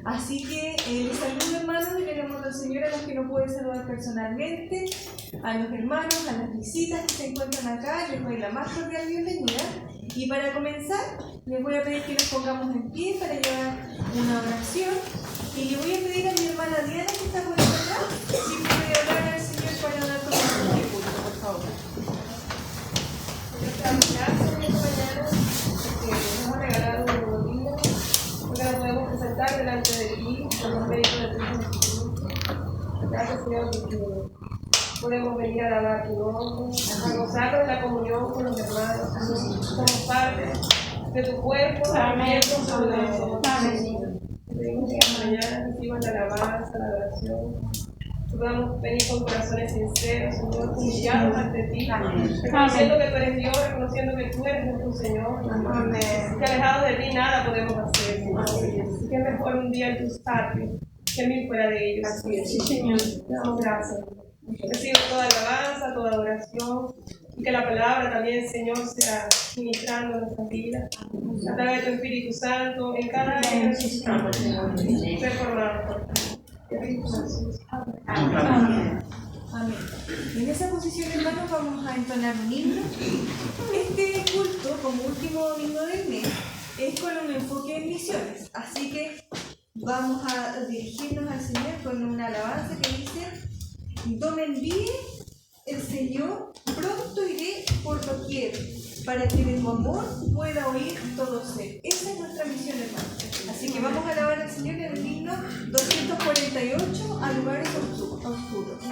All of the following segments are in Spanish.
Así que les saludo, hermanos, y queremos al Señor a los que no pueden saludar personalmente, a los hermanos, a las visitas que se encuentran acá, les doy la más cordial bienvenida. Y para comenzar, les voy a pedir que nos pongamos en pie para llevar una oración. Y le voy a pedir a mi hermana Diana, que está por acá, si puede orar al Señor para dar comienzo de culto, por favor. Gracias en esta mañana que nos ha regalado un nuevo día, porque nos podemos presentar delante de ti por los méritos de tu Jesucristo. Gracias, Señor, porque podemos venir a alabar tu nombre, a gozar de la comunión con los hermanos. Somos parte de tu cuerpo, también somos Amén. Pedimos que esta mañana reciban la alabanza, la adoración. Podamos venir con corazones sinceros, Señor, humillados ante ti, reconociendo que tú eres Dios, reconociendo que tú eres nuestro Señor. Amén. Que alejados de ti nada podemos hacer, Señor. Que es mejor un día en tus atrios que mil fuera de ellos. Así es, sí, Señor. Te damos gracias. Recibo toda alabanza, toda adoración, y que la palabra también, Señor, sea ministrando nuestras vidas a través de tu Espíritu Santo en cada área que necesitamos, Señor. Reformado por ti. Amén. Amén. En esa posición, hermanos, vamos a entonar un himno. Este culto, como último domingo del mes, es con un enfoque en misiones. Así que vamos a dirigirnos al Señor con una alabanza que dice: donde envíe el Señor, pronto iré por doquier, para que de tu amor pueda oír todo ser. Esa es nuestra misión, hermanos. Así que vamos a alabar al Señor en el himno 248, a lugares oscuros.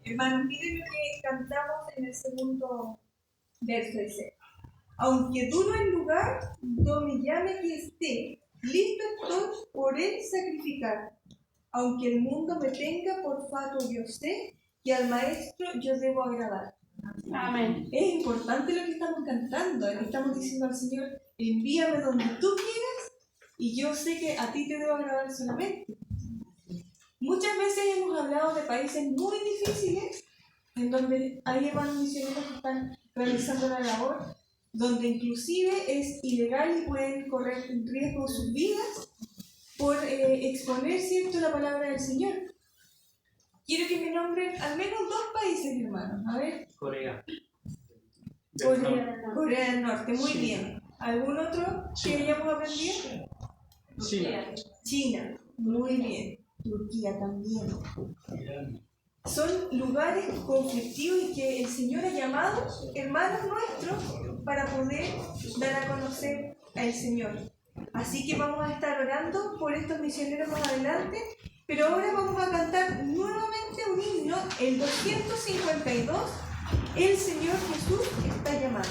Hermanos, miren lo que cantamos en el segundo verso, dice: aunque duro el lugar, donde llame que esté, listo estoy por él sacrificar. Aunque el mundo me tenga por fatuo, yo sé que al Maestro yo debo agradar. Amén. Es importante lo que estamos cantando. Le estamos diciendo al Señor, envíame donde tú quieras y yo sé que a ti te debo agradar solamente. Muchas veces hemos hablado de países muy difíciles en donde hay hermanos misioneros que están realizando la labor, donde inclusive es ilegal y pueden correr en riesgo sus vidas por exponer, ¿cierto?, la palabra del Señor. Quiero que me nombren al menos 2 países, hermanos. A ver. Corea. Corea del Norte, muy bien. ¿Algún otro que hayamos aprendido? China, muy bien. Turquía también. Son lugares conflictivos y que el Señor ha llamado hermanos nuestros para poder dar a conocer al Señor. Así que vamos a estar orando por estos misioneros más adelante, pero ahora vamos a cantar nuevamente un himno, el 252, El Señor Jesús está llamando.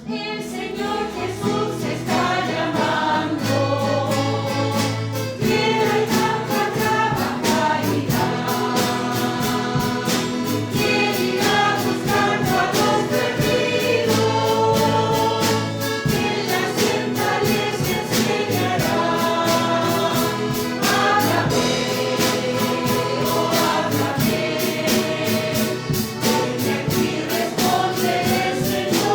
El Señor Jesús está llamando, tierra y campo trabajará, quien irá buscando a los perdidos, en las centrales les enseñará, háblame, oh háblame, desde aquí responde el Señor.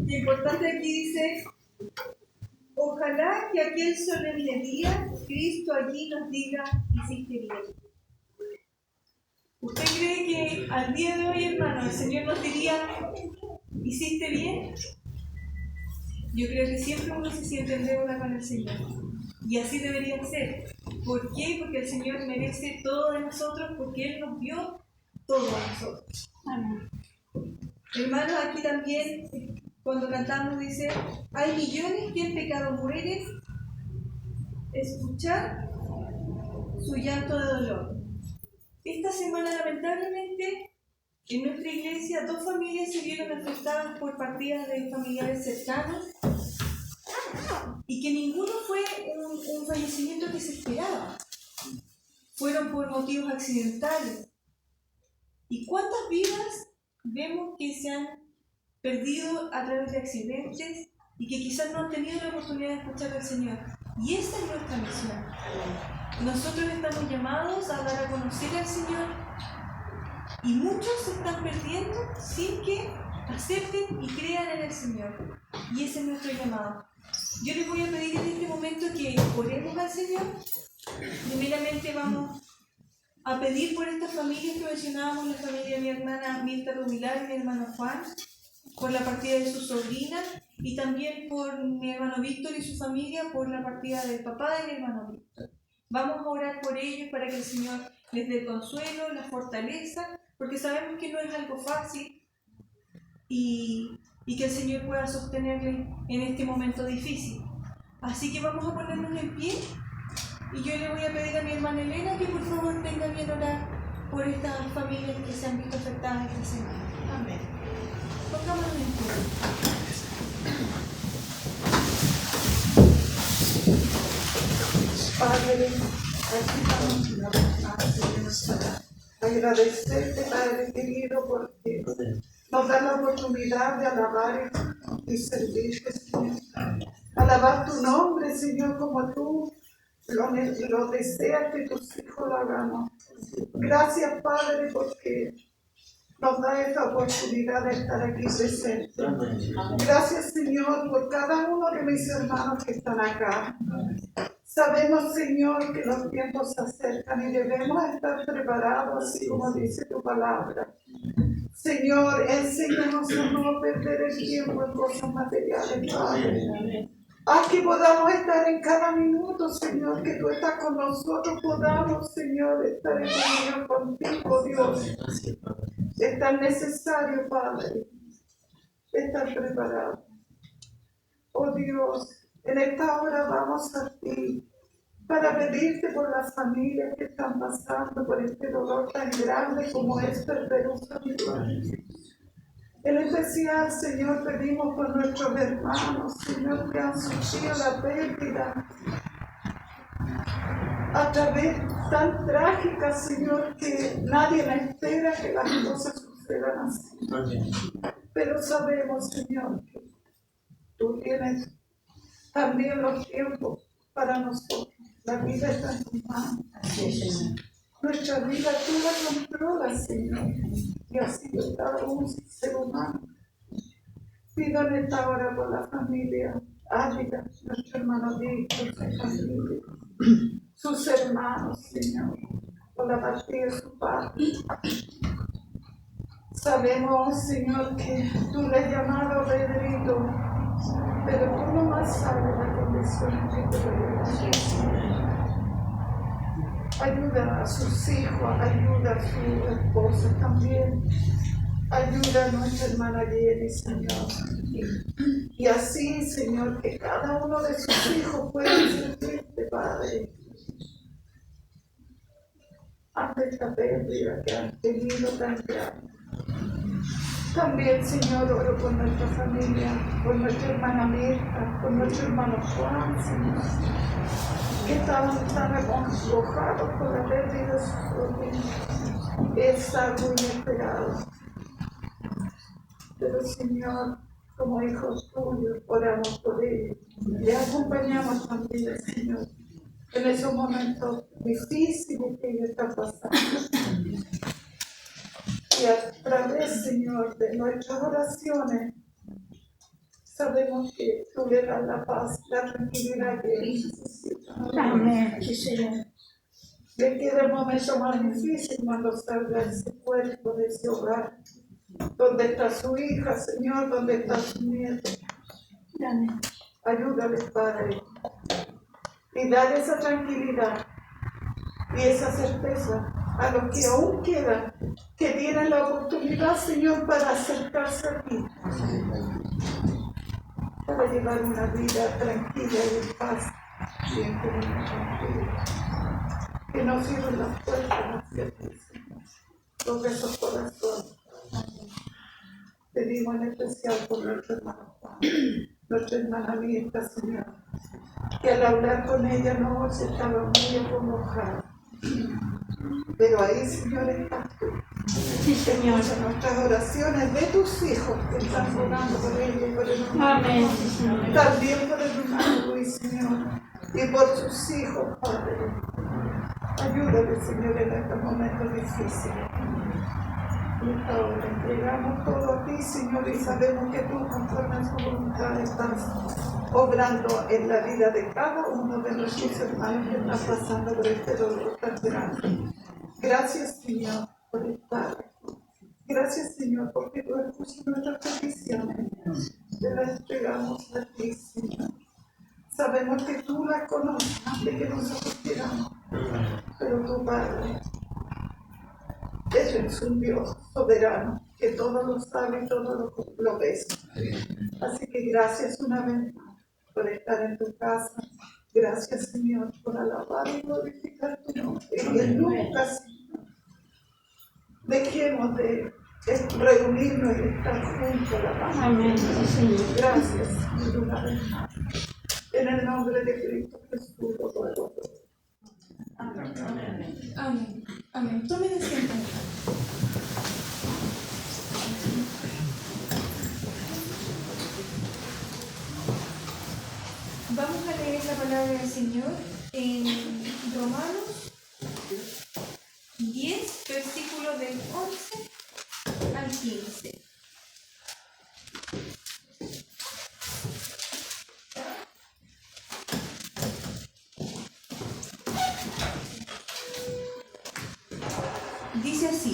Lo importante aquí dice, ojalá que aquel solemne día Cristo allí nos diga, hiciste bien. ¿Usted cree que al día de hoy, hermano, el Señor nos diría, hiciste bien? Yo creo que siempre uno se siente en deuda con el Señor. Y así debería ser. ¿Por qué? Porque el Señor merece todo de nosotros, porque Él nos dio todo a nosotros. Amén. Hermanos, aquí también, cuando cantamos, dice, hay millones que en pecado mueren. Escuchar su llanto de dolor. Esta semana, lamentablemente, en nuestra iglesia, 2 familias se vieron afectadas por partidas de familiares cercanos y que ninguno fue un fallecimiento que se esperaba. Fueron por motivos accidentales. ¿Y cuántas vidas vemos que se han perdido a través de accidentes y que quizás no han tenido la oportunidad de escuchar al Señor? Y esa es nuestra misión. Nosotros estamos llamados a dar a conocer al Señor y muchos se están perdiendo sin que acepten y crean en el Señor. Y ese es nuestro llamado. Yo les voy a pedir en este momento que oremos al Señor. Primeramente vamos a pedir por estas familias que mencionábamos, la familia de mi hermana Mirta Rubilar y mi hermano Juan, por la partida de su sobrina, y también por mi hermano Víctor y su familia, por la partida del papá de mi hermano Víctor. Vamos a orar por ellos para que el Señor les dé el consuelo, la fortaleza, porque sabemos que no es algo fácil y que el Señor pueda sostenerles en este momento difícil. Así que vamos a ponernos en pie y yo le voy a pedir a mi hermana Elena que por favor tenga bien orar por estas familias que se han visto afectadas esta semana. Amén. Pongámonos en pie. Padre, aquí estamos una vez más, Señor, para agradecerte, Padre querido, porque nos da la oportunidad de alabar y servirte, Señor. Alabar tu nombre, Señor, como tú lo deseas que tus hijos lo hagamos. Gracias, Padre, porque nos da esta oportunidad de estar aquí presentes. Gracias, Señor, por cada uno de mis hermanos que están acá. Sabemos, Señor, que los tiempos se acercan y debemos estar preparados, así como dice tu palabra. Señor, enséñanos a no perder el tiempo en cosas materiales, Padre. Haz que podamos estar en cada minuto, Señor, que tú estás con nosotros, podamos, Señor, estar en comunión contigo, Dios. Es tan necesario, Padre, estar preparado. Oh Dios, en esta hora vamos a ti para pedirte por las familias que están pasando por este dolor tan grande como es perder un familiar. En especial, Señor, pedimos por nuestros hermanos, Señor, que han sufrido la pérdida a través tan trágica, Señor, que nadie la espera que las cosas sucedan así. Pero sabemos, Señor, que tú tienes también los tiempos para nosotros. La vida está en tus manos. Nuestra vida tú la controlas, Señor, y así de cada un ser humano. Pido en esta hora por la familia Ávila, nuestro hermano Víctor, su familia, sus hermanos, Señor, por la partida de su padre. Sabemos, Señor, que tú le has llamado Pedrito, pero tú nomás sabes la condición en que te lo ayuda a sus hijos, ayuda a su esposa también, ayuda a nuestra hermana Jenny, Señor. Y así, Señor, que cada uno de sus hijos pueda servirte, Padre, ante esta pérdida que han tenido tan grande. También, Señor, oro por nuestra familia, por nuestra hermana Mirta, por nuestro hermano Juan, Señor, que estaban tan acongojados por la pérdida de su sobrino. Es algo inesperado. Pero, Señor, como hijos tuyos, oramos por ellos. Le acompañamos también, Señor, en esos momentos difíciles que ellos están pasando. Y a través, Señor, de nuestras oraciones, sabemos que tú le das la paz, la tranquilidad que ellos necesitan. Amén. Sí, Señor. Le queda el momento más difícil cuando salga ese cuerpo de ese hogar, donde está su hija, Señor, donde está su nieto. Amén. Ayúdales, Padre, y dale esa tranquilidad y esa certeza a los que aún quedan, que tienen la oportunidad, Señor, para acercarse a ti, para llevar una vida tranquila y en paz y en comunión contigo. que nos cierren las puertas hacia ti, Señor. Toca esos corazones. Pedimos en especial por nuestro hermano Juan, nuestra hermana Mirta, Señor, que al hablar con ella no se estaba muy acongojada. Pero ahí, Señor, estás tú. Sí, Señor. Escucha nuestras oraciones de tus hijos que están orando por ella y por el hermano. Amén, sí, Señor. También por el hermano Luis, Señor, y por sus hijos, Padre. Ayúdale, Señor, en estos momentos difíciles. Y ahora entregamos todo a ti, Señor, y sabemos que tú, conforme a su voluntad, estás obrando en la vida de cada uno de nuestros hermanos que están pasando por este dolor tan grande. Gracias, Señor, por estar aquí. Gracias, Señor, porque tú escuchas nuestras peticiones. Te las entregamos a ti, Señor. Sabemos que tú las conoces antes que nosotros queramos, pero tu Padre, eres un Dios soberano, que todo lo sabe y todo lo ves. Así que gracias una vez más por estar en tu casa. Gracias, Señor, por alabar y glorificar tu nombre. Y que nunca, Señor, dejemos de reunirnos y estar juntos a la paz. Amén, sí, Señor. Gracias, Señor, una vez más. En el nombre de Cristo Jesús, lo ruego. Amén. Amén. Tomen asiento. Vamos a leer la palabra del Señor en Romanos 10, versículos del 11 al 15. Dice así: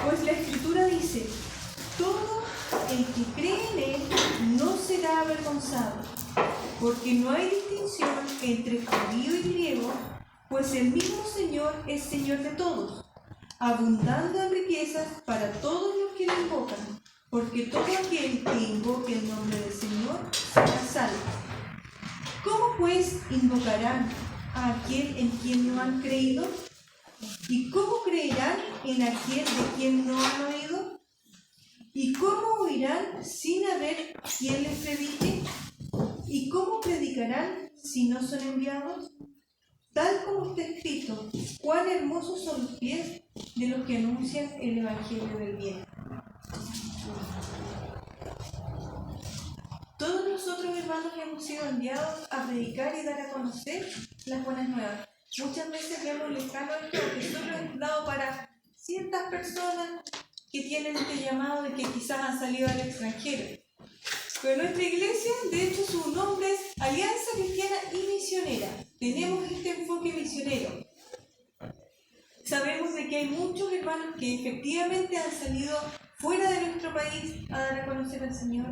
pues la Escritura dice, todo el que cree en él no será avergonzado, porque no hay distinción entre judío y griego, pues el mismo Señor es Señor de todos, abundando en riquezas para todos los que lo invocan, porque todo aquel que invoque el nombre del Señor será salvo. ¿Cómo pues invocarán a aquel en quien no han creído? ¿Y cómo creerán en aquel de quien no han oído? ¿Y cómo oirán sin haber quien les predique? ¿Y cómo predicarán si no son enviados? Tal como está escrito, cuán hermosos son los pies de los que anuncian el Evangelio del bien. Todos nosotros, hermanos, hemos sido enviados a predicar y dar a conocer las buenas nuevas. Muchas veces vemos lejano esto que solo es dado para ciertas personas que tienen este llamado de que quizás han salido al extranjero. Pero nuestra iglesia, de hecho, su nombre es Alianza Cristiana y Misionera. Tenemos este enfoque misionero. Sabemos de que hay muchos hermanos que efectivamente han salido fuera de nuestro país a dar a conocer al Señor.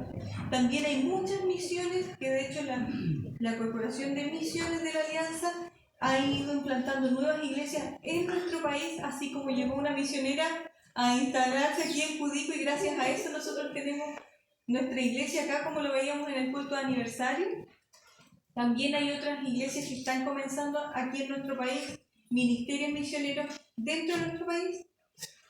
También hay muchas misiones que, de hecho, la Corporación de Misiones de la Alianza ha ido implantando nuevas iglesias en nuestro país, así como llegó una misionera a instalarse aquí en Cudico, y gracias a eso nosotros tenemos nuestra iglesia acá, como lo veíamos en el culto de aniversario. También hay otras iglesias que están comenzando aquí en nuestro país, ministerios misioneros dentro de nuestro país.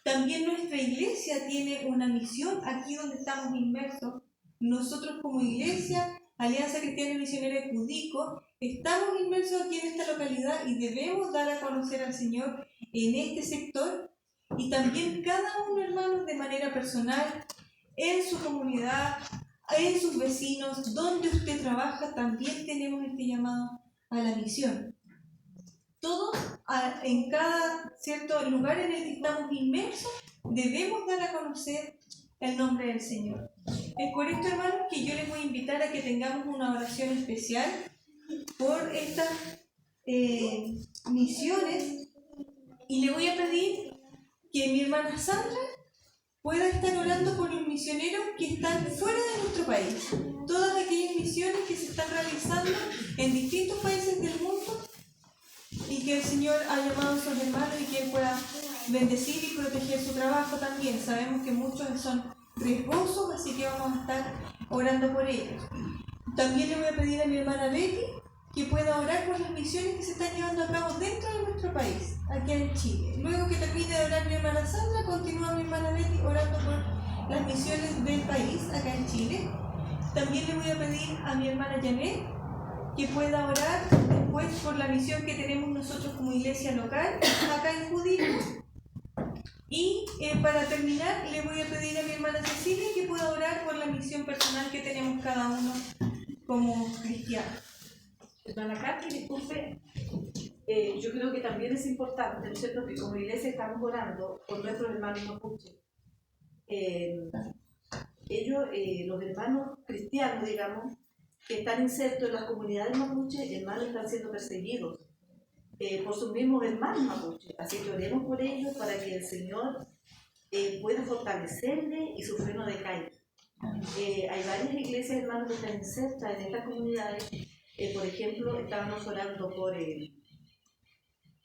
También nuestra iglesia tiene una misión aquí donde estamos inmersos. Nosotros como iglesia, Alianza Cristiana y Misionera de Cudico, estamos inmersos aquí en esta localidad y debemos dar a conocer al Señor en este sector. Y también cada uno, hermanos, de manera personal, en su comunidad, en sus vecinos, donde usted trabaja, también tenemos este llamado a la misión. Todos, en cada cierto lugar en el que estamos inmersos, debemos dar a conocer el nombre del Señor. Es por esto, hermanos, que yo les voy a invitar a que tengamos una oración especial por estas misiones, y le voy a pedir que mi hermana Sandra pueda estar orando por los misioneros que están fuera de nuestro país. Todas aquellas misiones que se están realizando en distintos países del mundo, y que el Señor ha llamado a sus hermanos y que Él pueda bendecir y proteger su trabajo también. Sabemos que muchos son riesgosos, así que vamos a estar orando por ellos. También le voy a pedir a mi hermana Betty que pueda orar por las misiones que se están llevando a cabo dentro de nuestro país, aquí en Chile. Luego que termine de orar mi hermana Sandra, continúa mi hermana Betty orando por las misiones del país, acá en Chile. También le voy a pedir a mi hermana Janet que pueda orar después por la misión que tenemos nosotros como iglesia local, acá en Judía. Y para terminar, le voy a pedir a mi hermana Cecilia que pueda orar por la misión personal que tenemos cada uno como cristianos. Hermana Carmen, disculpe, yo creo que también es importante, ¿no es cierto?, que como iglesia estamos orando por nuestros hermanos mapuches. Ellos, los hermanos cristianos, digamos, que están insertos en las comunidades mapuches, hermanos, están siendo perseguidos por sus mismos hermanos mapuches. Así que oremos por ellos para que el Señor pueda fortalecerle y su fe no decaiga. Hay varias iglesias, hermanos, que están insertas en estas comunidades. Por ejemplo, estábamos orando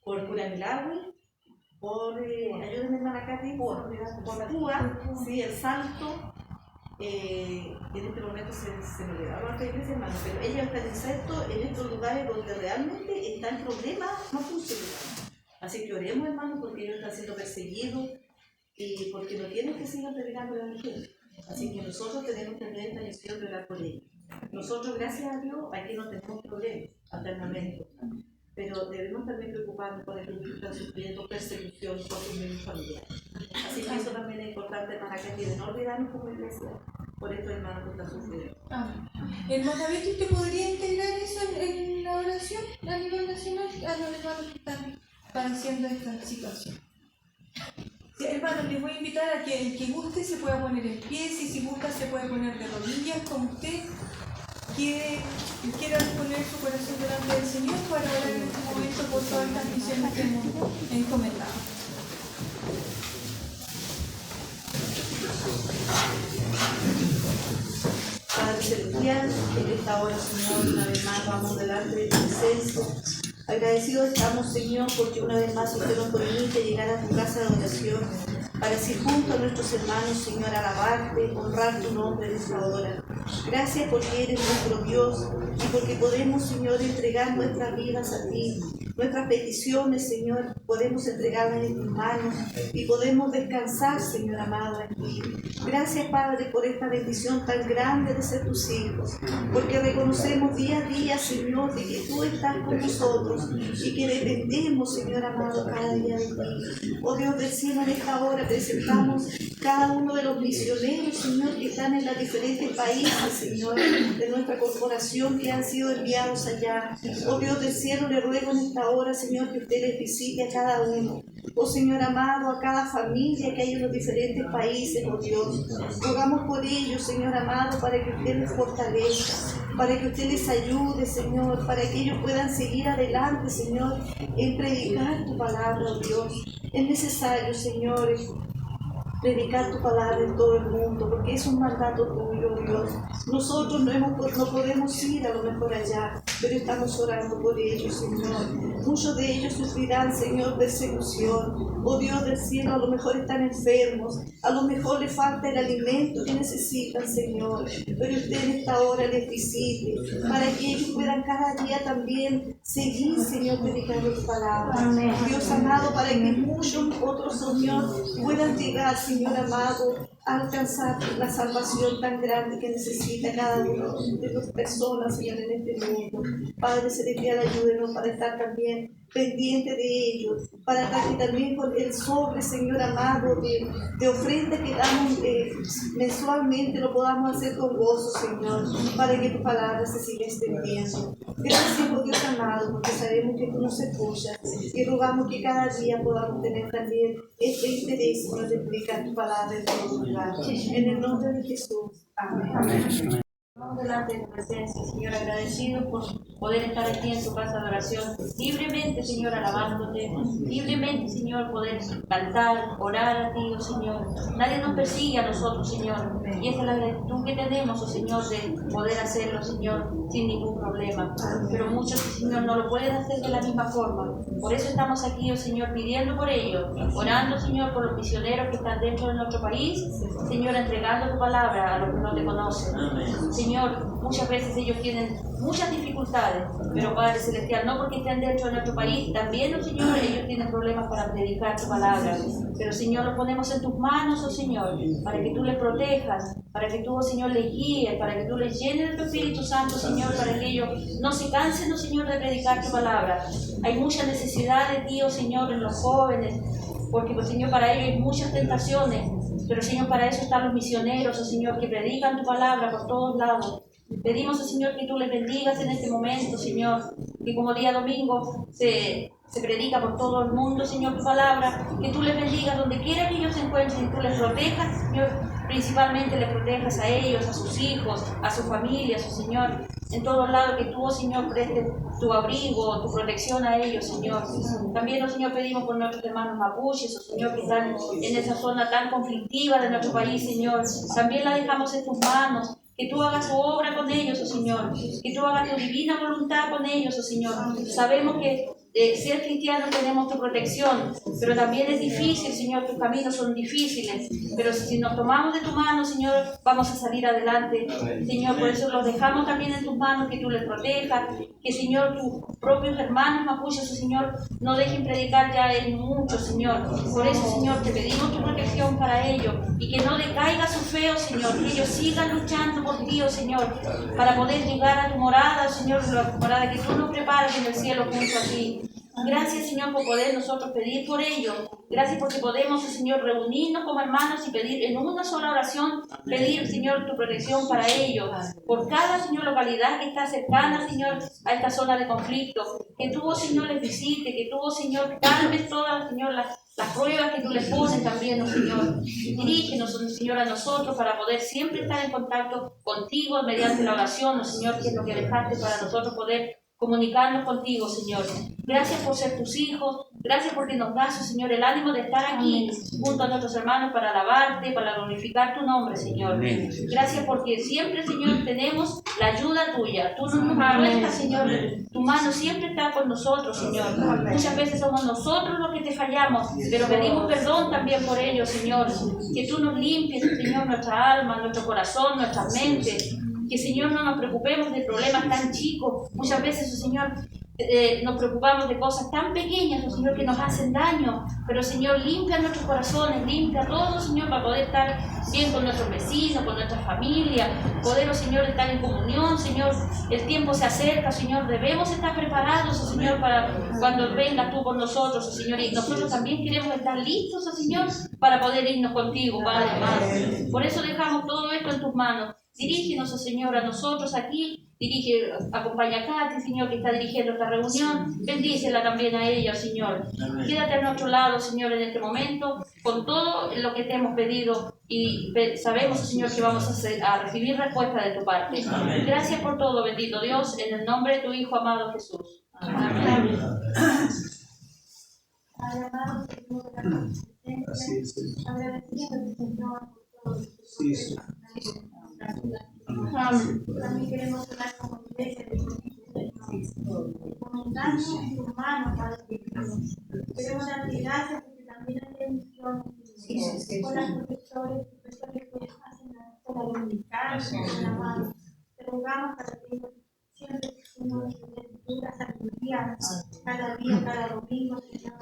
por Curamilagüe, ayúdenme, hermana Katy, por Púa, sí, el Salto. En este momento se me olvidaba otra iglesia, hermano, pero ellos están insertos en estos lugares donde realmente está el problema mapuche. Así que oremos, hermano, porque ellos están siendo perseguidos y porque no quieren que sigan predicando la religión. Así que nosotros tenemos que tener esta misión de orar por ellos. Nosotros, gracias a Dios, aquí no tenemos problemas hasta el momento, pero debemos también preocuparnos por el que están sufriendo persecución por sus mismos familiares. Así que eso también es importante para que de no olvidarnos como iglesia por estos hermanos que están sufriendo. Hermana Betty, ¿usted podría integrar eso en la oración a nivel nacional a los hermanos que están padeciendo esta situación? Sí, hermanos, les voy a invitar a que el que guste se pueda poner en pie, si gusta se puede poner de rodillas, como usted quiera poner su corazón delante del Señor para orar en este momento por todas estas misiones que hemos encomendado. Padre Celestial, en esta hora, Señor, una vez más vamos delante de tu presencia. Agradecidos estamos, Señor, porque una vez más usted nos permite llegar a tu casa de oración para así junto a nuestros hermanos, Señor, alabarte, honrar tu nombre en esta hora. Gracias porque eres nuestro Dios y porque podemos, Señor, entregar nuestras vidas a ti. Nuestras peticiones, Señor, podemos entregarlas en tus manos y podemos descansar, Señor amado, en ti. Gracias, Padre, por esta bendición tan grande de ser tus hijos, porque reconocemos día a día, Señor, de que tú estás con nosotros y que dependemos, Señor amado, cada día de ti. Oh Dios del cielo, en esta hora presentamos cada uno de los misioneros, Señor, que están en los diferentes países, Señor, de nuestra corporación que han sido enviados allá. Oh Dios del cielo, le ruego en esta hora, Señor, que usted les visite a cada uno. Oh Señor amado, a cada familia que hay en los diferentes países, oh Dios. Rogamos por ellos, Señor amado, para que usted les fortalezca, para que usted les ayude, Señor, para que ellos puedan seguir adelante, Señor, en predicar tu palabra, oh Dios. Es necesario, Señor, predicar tu palabra en todo el mundo, porque es un mandato tuyo, Dios. Nosotros no podemos ir a lo mejor allá, pero estamos orando por ellos, Señor. Muchos de ellos sufrirán, Señor, persecución. Oh Dios del cielo, a lo mejor están enfermos, a lo mejor les falta el alimento que necesitan, Señor. Pero usted en esta hora les visite, para que ellos puedan cada día también seguir, Señor, predicando tu palabra. Amén. Dios amado, para que muchos otros, Señor, puedan llegar, Señor amado, a alcanzar la salvación tan grande que necesita cada uno de las personas, Señor, en este mundo. Padre Celestial, ayúdenos para estar también pendiente de ellos, para estar también con el sobre, Señor amado, de ofrenda que damos mensualmente, lo podamos hacer con gozo, Señor, para que tu palabra se siga extendiendo. Gracias, oh Dios amado, porque sabemos que tú nos escuchas y rogamos que cada día podamos tener también este interés, Señor, de explicar tu palabra en todo lugar. En el nombre de Jesús. Amén. Vamos delante de tu presencia, Señor, agradecido por poder estar aquí en tu casa de oración, libremente, Señor, alabándote, libremente, Señor, poder cantar, orar a ti, oh Señor. Nadie nos persigue a nosotros, Señor, y esa es la gratitud que tenemos, oh Señor, de poder hacerlo, Señor, sin ningún problema. Pero muchos, Señor, no lo pueden hacer de la misma forma. Por eso estamos aquí, oh Señor, pidiendo por ellos, orando, Señor, por los misioneros que están dentro de nuestro país, Señor, entregando tu palabra a los que no te conocen. Señor, Señor, muchas veces ellos tienen muchas dificultades, pero Padre Celestial, no porque estén dentro de nuestro país, también, oh Señor, ellos tienen problemas para predicar tu palabra. Pero Señor, lo ponemos en tus manos, oh Señor, para que tú les protejas, para que tú, oh Señor, les guíes, para que tú les llenes de tu Espíritu Santo, Señor, para que ellos no se cansen, oh Señor, de predicar tu palabra. Hay mucha necesidad de ti, oh Señor, en los jóvenes, porque, pues, Señor, para ellos hay muchas tentaciones, pero, Señor, para eso están los misioneros, oh Señor, que predican tu palabra por todos lados. Pedimos, oh Señor, que tú les bendigas en este momento, Señor, que como día domingo se predica por todo el mundo, Señor, tu palabra, que tú les bendigas donde quiera que ellos se encuentren y tú les protejas, Señor, principalmente les protejas a ellos, a sus hijos, a sus familias, oh Señor, en todos lados, que tú, oh Señor, prestes tu abrigo, tu protección a ellos, Señor. También, oh Señor, pedimos por nuestros hermanos mapuches, oh Señor, que están en esa zona tan conflictiva de nuestro país, Señor. También la dejamos en tus manos. Que tú hagas tu obra con ellos, oh Señor. Que tú hagas tu divina voluntad con ellos, oh Señor. Sabemos que ser cristianos tenemos tu protección, pero también es difícil, Señor, tus caminos son difíciles, pero si nos tomamos de tu mano, Señor, vamos a salir adelante, Señor. Por eso los dejamos también en tus manos, que tú les protejas, que, Señor, tus propios hermanos mapuches, oh Señor, no dejen predicar ya en mucho, Señor. Por eso, Señor, te pedimos tu protección para ellos y que no decaiga su fe, oh Señor, que ellos sigan luchando por ti, oh Señor, para poder llegar a tu morada, oh Señor, la morada que tú nos preparas en el cielo junto a ti. Gracias, Señor, por poder nosotros pedir por ellos. Gracias porque podemos, Señor, reunirnos como hermanos y pedir en una sola oración, pedir, Señor, tu protección para ellos. Por cada, Señor, localidad que está cercana, Señor, a esta zona de conflicto. Que tú, Señor, les visite, que tú, Señor, calmes todas, Señor, las pruebas que tú les pones también, oh Señor. Dirígenos, Señor, a nosotros para poder siempre estar en contacto contigo mediante la oración, oh Señor, que es lo que dejaste para nosotros poder comunicarnos contigo, Señor. Gracias por ser tus hijos. Gracias porque nos das, Señor, el ánimo de estar aquí junto a nuestros hermanos para alabarte, para glorificar tu nombre, Señor. Gracias porque siempre, Señor, tenemos la ayuda tuya. Tú nos muestras, Señor, tu mano siempre está con nosotros, Señor. Muchas veces somos nosotros los que te fallamos, pero pedimos perdón también por ello, Señor. Que tú nos limpies, Señor, nuestra alma, nuestro corazón, nuestra mente. Que, Señor, no nos preocupemos de problemas tan chicos. Muchas veces, oh Señor, nos preocupamos de cosas tan pequeñas, oh Señor, que nos hacen daño. Pero, Señor, limpia nuestros corazones, limpia todo, Señor, para poder estar bien con nuestros vecinos, con nuestra familia. Poder, oh Señor, estar en comunión, Señor. El tiempo se acerca, Señor. Debemos estar preparados, oh Señor, para cuando vengas tú por nosotros, oh Señor. Y nosotros también queremos estar listos, oh Señor, para poder irnos contigo, Padre amado. Por eso dejamos todo esto en tus manos. Dirígenos, oh Señor, a nosotros aquí. Acompaña a Katy, Señor, que está dirigiendo esta reunión. Bendícela también a ella, Señor. Quédate a nuestro lado, Señor, en este momento, con todo lo que te hemos pedido. Y sabemos, Señor, que vamos a recibir respuesta de tu parte. Gracias por todo, bendito Dios, en el nombre de tu Hijo amado Jesús. Amén. Padre amado, seguimos de la presencia, agradeciendo, Señor, por todo. También queremos orar como iglesia comentando en tus manos, Padre Dios. Queremos darte gracias porque también hay bendiciones por las profesores que hacen la escuela dominical, amado. Te rogamos para que siempre, Señor, que la sabiduría cada día, cada domingo, Señor.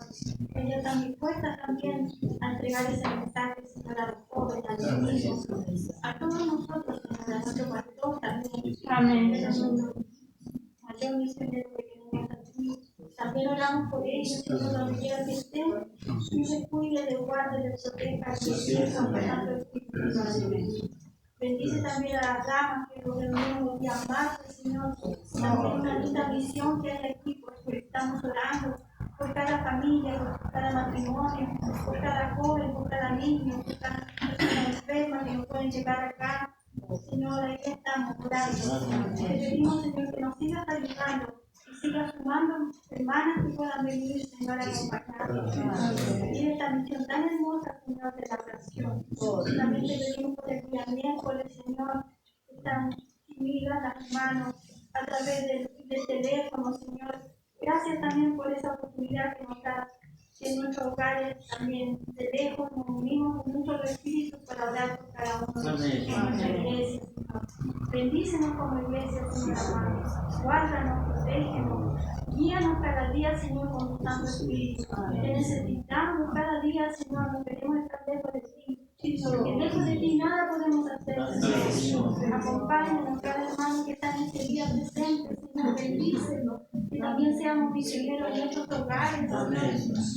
Ellos están dispuestas también a entregar ese mensaje, Señor, a los jóvenes, a los niños, a todos nosotros, Señor, a nuestro pastor también. Amén. Mayor misionero que tenemos aquí. También oramos por ellos, Señor, donde quiera que estén, y les cuide, les guarde, les proteja, y les sirva con tanto Espíritu. Bendice también a las damas que nos reunimos y martes, Señor. También una linda visión que hay aquí, porque estamos orando por cada familia, por cada matrimonio, por cada joven, por cada niño, por cada persona enferma que no pueden llegar acá. Señor, ahí estamos orando. Te pedimos, Señor, que nos sigas ayudando y sigas sumando hermanas que puedan venir, Señor, a acompañarnos. Y esta misión tan hermosa, Señor, de la oración. También te pedimos por el día miércoles, Señor, que están unidas las manos a través del teléfono, Señor. Gracias también por esa oportunidad que nos das, que en nuestros hogares también de lejos nos unimos con un solo espíritu para orar por cada uno en nuestra iglesia. Bendícenos como iglesia, Señor amado. Guárdanos, protégenos. Guíanos cada día, Señor, con tu Santo Espíritu. Te necesitamos cada día, Señor. No queremos estar lejos de ti. Porque lejos de ti nada podemos hacer, Señor. Acompáñanos cada hermano que está en este día presente, Señor. Bendícenos. Que también seamos misioneros en nuestros hogares, Señor.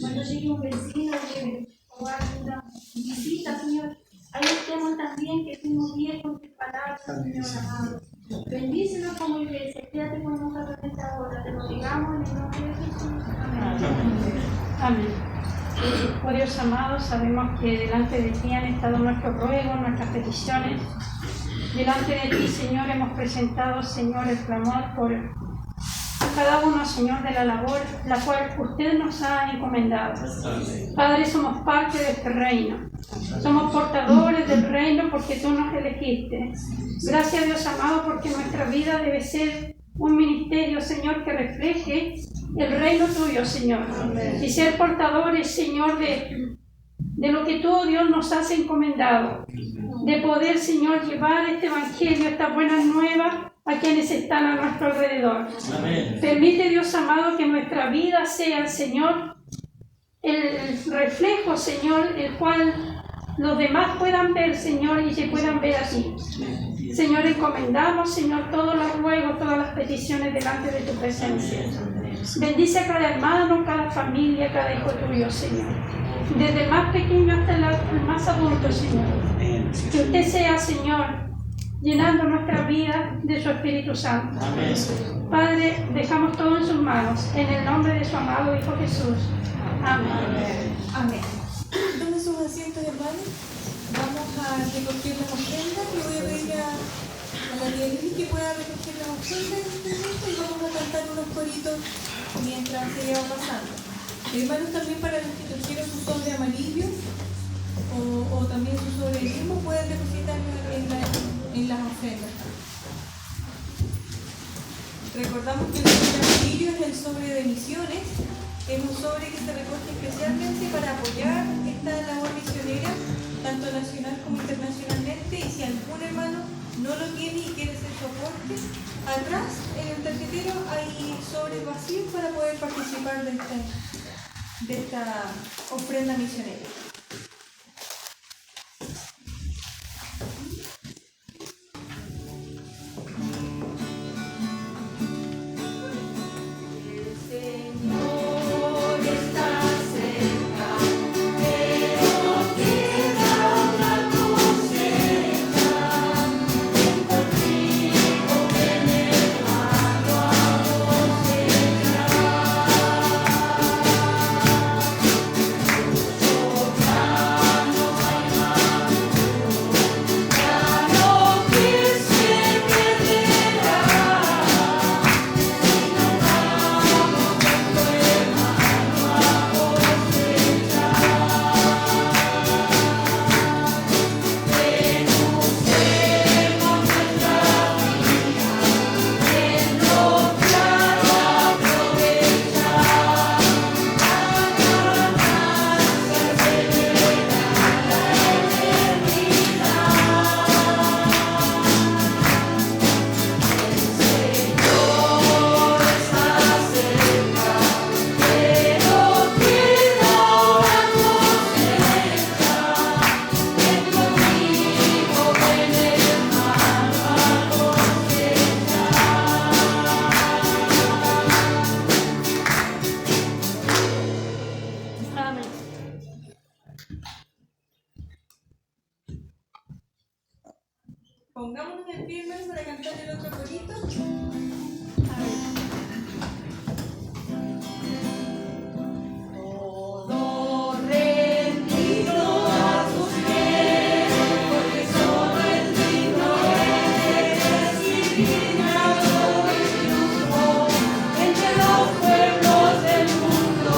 Cuando llegue un vecino, llegue una visita, Señor. Ahí estemos también, que fuimos bien con tus palabras, Señor amado. Bendícenos como iglesia, quédate con nosotros en esta hora. Te lo digamos en el nombre de Jesús. Amén. Amén. Oh Dios amado, sabemos que delante de ti han estado nuestros ruegos, nuestras peticiones. Delante de ti, Señor, hemos presentado, Señor, el clamor por cada uno, Señor, de la labor la cual usted nos ha encomendado. Padre, somos parte de este reino. Somos portadores del reino porque tú nos elegiste. Gracias, Dios amado, porque nuestra vida debe ser un ministerio, Señor, que refleje el reino tuyo, Señor. Y ser portadores, Señor, de lo que tú, Dios, nos has encomendado. De poder, Señor, llevar este evangelio, estas buenas nuevas, a quienes están a nuestro alrededor. Amén. Permite, Dios amado, que nuestra vida sea, Señor, el reflejo, Señor, el cual los demás puedan ver, Señor, y se puedan ver a ti. Señor, encomendamos, Señor, todos los ruegos, todas las peticiones delante de tu presencia. Bendice a cada hermano, cada familia, cada hijo tuyo, Señor. Desde el más pequeño hasta el más adulto, Señor. Que usted sea, Señor, llenando nuestra vida de su Espíritu Santo. Amén. Padre, dejamos todo en sus manos, en el nombre de su amado Hijo Jesús. Amén. Amén. Tomen sus asientos, hermanos. Vamos a recoger la ofrenda. Le voy a pedir a la tía Lili que pueda recoger la ofrenda en este momento y vamos a cantar unos coritos mientras ella va pasando. Hermanos, también para los que trajeron su sobre amarillo o también su sobre mismo, pueden depositarlo en las ofrendas. Recordamos que el sobre amarillo es el sobre de misiones. Es un sobre que se recoge especialmente para apoyar esta labor misionera, tanto nacional como internacionalmente, y si algún hermano no lo tiene y quiere hacer su aporte, atrás en el tarjetero hay sobres vacíos para poder participar de esta ofrenda misionera. Pongámonos en pie, hermanos, para cantar el otro corito. A ver. Todo rendido a sus pies, porque solo el digno es y digno y triunfo entre los pueblos del mundo.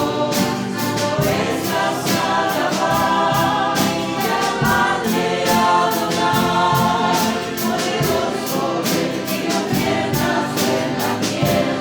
Por esta sala va y llamadle a adorar, poderoso el Dios que nace en la tierra.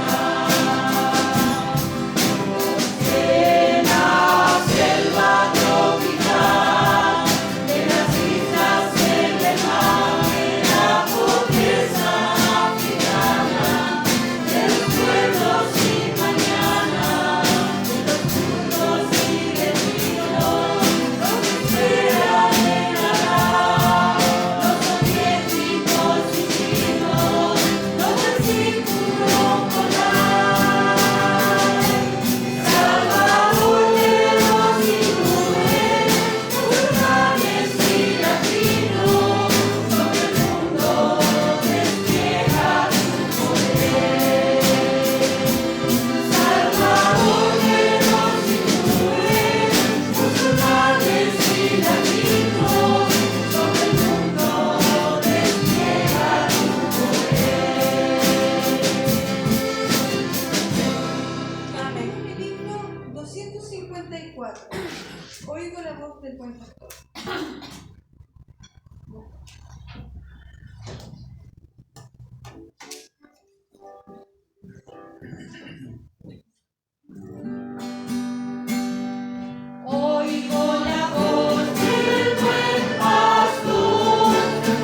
Oigo la voz del buen pastor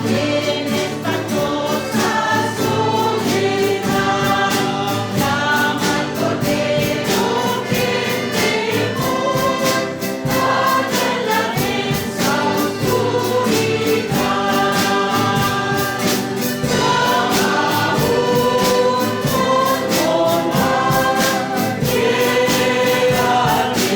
en esta cosa soledad, llama al cordero que temor halla en la densa oscuridad, llama a un consolar, quiere darme libertad.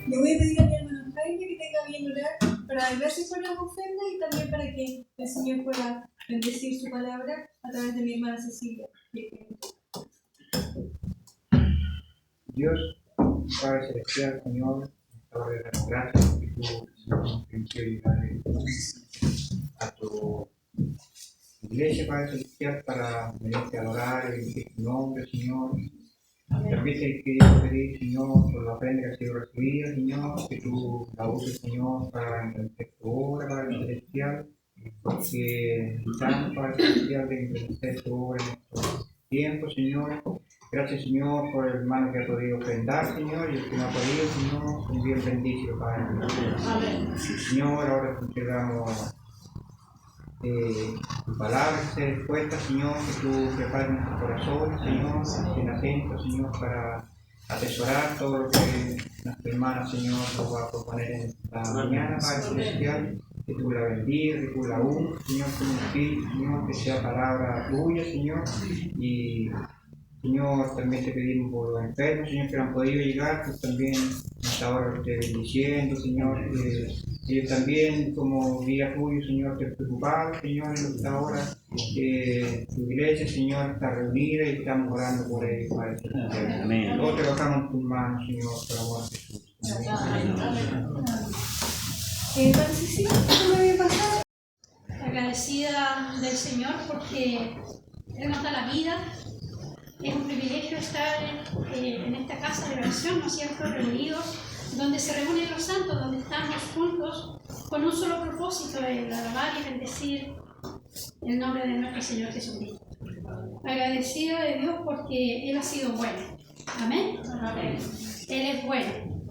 Le voy a pedir a mi hermano Jaime que tenga bien orar para dar gracias por las ofrendas y también para que el Señor pueda bendecir su palabra a través de mi hermana Cecilia. Dios, Padre Celestial, Señor, ahora le damos gracias porque tú nos permitió llegar a tu iglesia, Padre Celestial, para venirte a adorar en tu nombre, Señor. También te quiero pedir, Señor, por la ofrenda que ha sido recibida, Señor, que tú la uses, Señor, para engrandecer tu obra, Padre Celestial, porque necesitamos, Padre Celestial, de engrandecer tu obra en estos tiempos, Señor. Gracias, Señor, por el hermano que ha podido ofrendar, Señor, y el que no ha podido, Señor, también bendícelo, Padre. Amén. Señor, ahora te entregamos tu palabra que sea dispuesta, Señor, que tú prepares nuestro corazón, Señor, estén atentos, Señor, para atesorar todo lo que nuestra hermana, Señor, nos va a proponer en esta mañana, Padre Celestial, que tú la bendigas, que tú la unjas, Señor, con un espíritu, Señor, que sea palabra tuya, Señor, y Señor, también te pedimos por los enfermos, Señor, que no han podido llegar, pues también hasta ahora lo esté bendiciendo, Señor, ellos también como guía tuyo, Señor, te preocupado, Señor, en esta hora, tu iglesia, Señor, está reunida y estamos orando por ellos, Padre. Amén. Todos te bajamos en tus manos, Señor, por amor a Jesús. Hermana Cecilia, ¿cómo me pasado? Agradecida del Señor porque Él nos da la vida. Es un privilegio estar en esta casa de oración, ¿no es cierto?, reunidos, donde se reúnen los santos, donde estamos juntos con un solo propósito, el alabar y bendecir el nombre de nuestro Señor Jesucristo. Agradecida de Dios porque Él ha sido bueno. Amén. Amén. Él es bueno.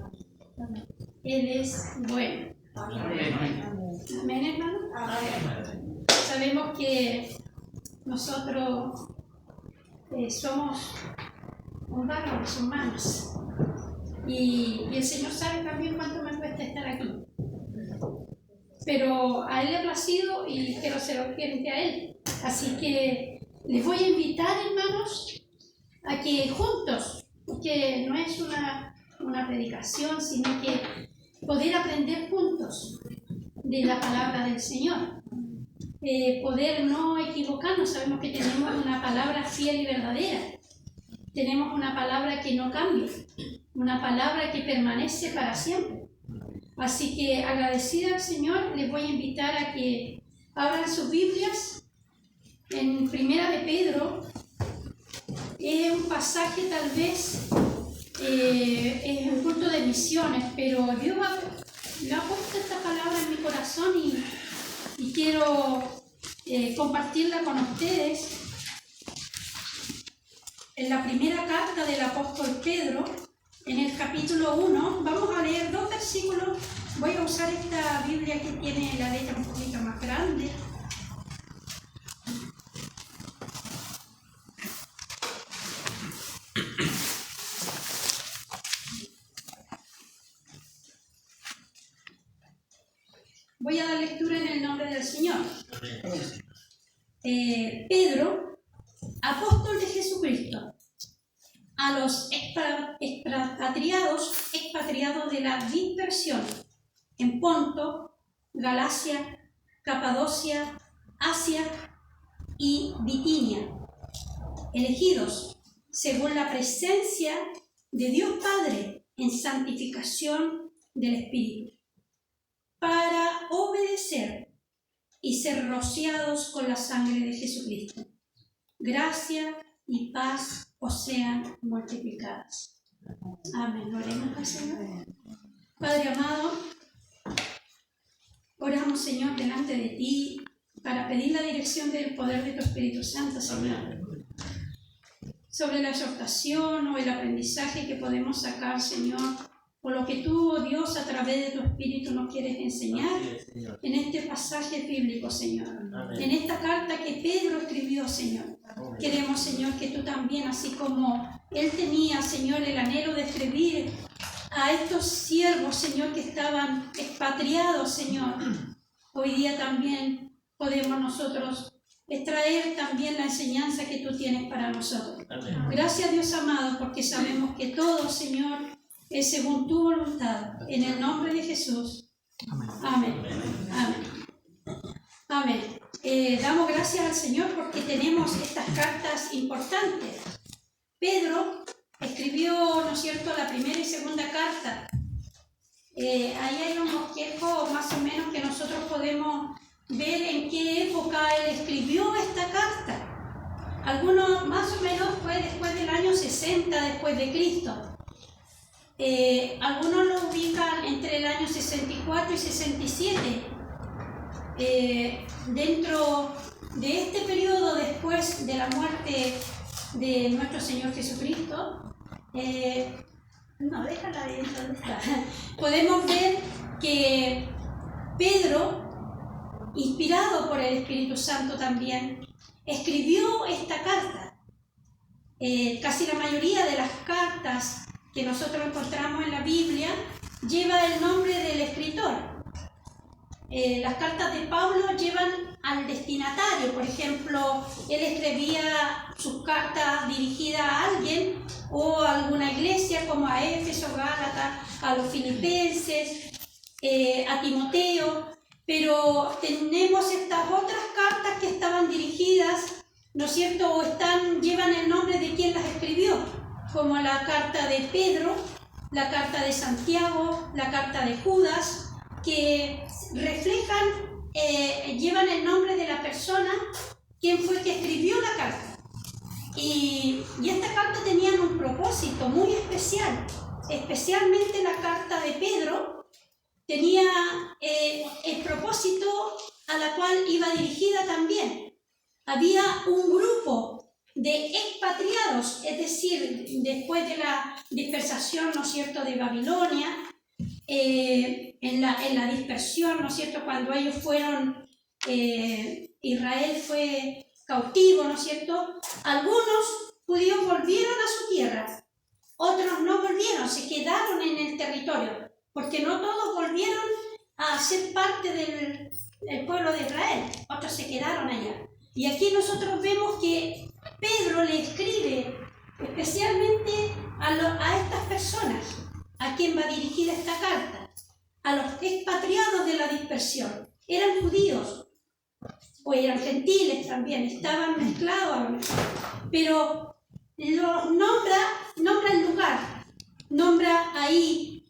Él es bueno. Amén, hermano. Amén. Sabemos que nosotros somos un barro de sus manos y el Señor sabe también cuánto me cuesta estar aquí, pero a Él le ha placido y quiero ser obediente a Él, así que les voy a invitar, hermanos, a que juntos, que no es una predicación, sino que poder aprender juntos de la palabra del Señor. Poder no equivocarnos, sabemos que tenemos una palabra fiel y verdadera. Tenemos una palabra que no cambia, una palabra que permanece para siempre. Así que agradecida al Señor, les voy a invitar a que abran sus Biblias en Primera de Pedro. Es un pasaje tal vez, es un culto de misiones, pero Dios me ha puesto esta palabra en mi corazón y quiero compartirla con ustedes. En la primera carta del apóstol Pedro, en el capítulo 1, vamos a leer 2 versículos. Voy a usar esta Biblia que tiene la letra un poquito más grande. Voy a dar lectura en el nombre del Señor. Pedro, apóstol de Jesucristo, a los expatriados de la dispersión en Ponto, Galacia, Capadocia, Asia y Bitinia, elegidos según la presencia de Dios Padre en santificación del Espíritu, para obedecer y ser rociados con la sangre de Jesucristo. Gracia y paz os sean multiplicadas. Amén. Oremos al Señor. Padre amado, oramos, Señor, delante de ti para pedir la dirección del poder de tu Espíritu Santo, Señor, sobre la exhortación o el aprendizaje que podemos sacar, Señor, por lo que tú, oh Dios, a través de tu Espíritu nos quieres enseñar en este pasaje bíblico, Señor. En esta carta que Pedro escribió, Señor. Queremos, Señor, que tú también, así como él tenía, Señor, el anhelo de escribir a estos siervos, Señor, que estaban expatriados, Señor, hoy día también podemos nosotros extraer también la enseñanza que tú tienes para nosotros. Gracias, Dios amado, porque sabemos que todo, Señor, es según tu voluntad. En el nombre de Jesús. Amén. Amén. Amén. Damos gracias al Señor porque tenemos estas cartas importantes. Pedro escribió, ¿no es cierto?, la primera y segunda carta. Ahí hay un bosquejo más o menos que nosotros podemos ver en qué época él escribió esta carta. Algunos más o menos fue después del año 60 después de Cristo. Algunos lo ubican entre el año 64 y 67. Dentro de este periodo después de la muerte de nuestro Señor Jesucristo, déjala ahí donde está. Podemos ver que Pedro, inspirado por el Espíritu Santo también, escribió esta carta. Casi la mayoría de las cartas que nosotros encontramos en la Biblia lleva el nombre del escritor. Las cartas de Pablo llevan al destinatario. Por ejemplo, él escribía sus cartas dirigidas a alguien o a alguna iglesia, como a Éfeso, Gálatas, a los filipenses, a Timoteo. Pero tenemos estas otras cartas que estaban dirigidas, ¿no es cierto?, o llevan el nombre de quien las escribió, como la carta de Pedro, la carta de Santiago, la carta de Judas, que reflejan, llevan el nombre de la persona, quien fue que escribió la carta. Y esta carta tenían un propósito muy especial, especialmente la carta de Pedro tenía el propósito a la cual iba dirigida también. Había un grupo de expatriados, es decir, después de la dispersación, ¿no es cierto?, de Babilonia, en la dispersión, ¿no es cierto?, cuando ellos fueron, Israel fue cautivo, ¿no es cierto?, algunos judíos volvieron a su tierra, otros no volvieron, se quedaron en el territorio, porque no todos volvieron a ser parte del pueblo de Israel, otros se quedaron allá. Y aquí nosotros vemos que Pedro le escribe especialmente a estas personas, a quien va dirigida esta carta, a los expatriados de la dispersión. Eran judíos, o eran gentiles también, estaban mezclados a lo mejor. Pero los nombra el lugar, nombra ahí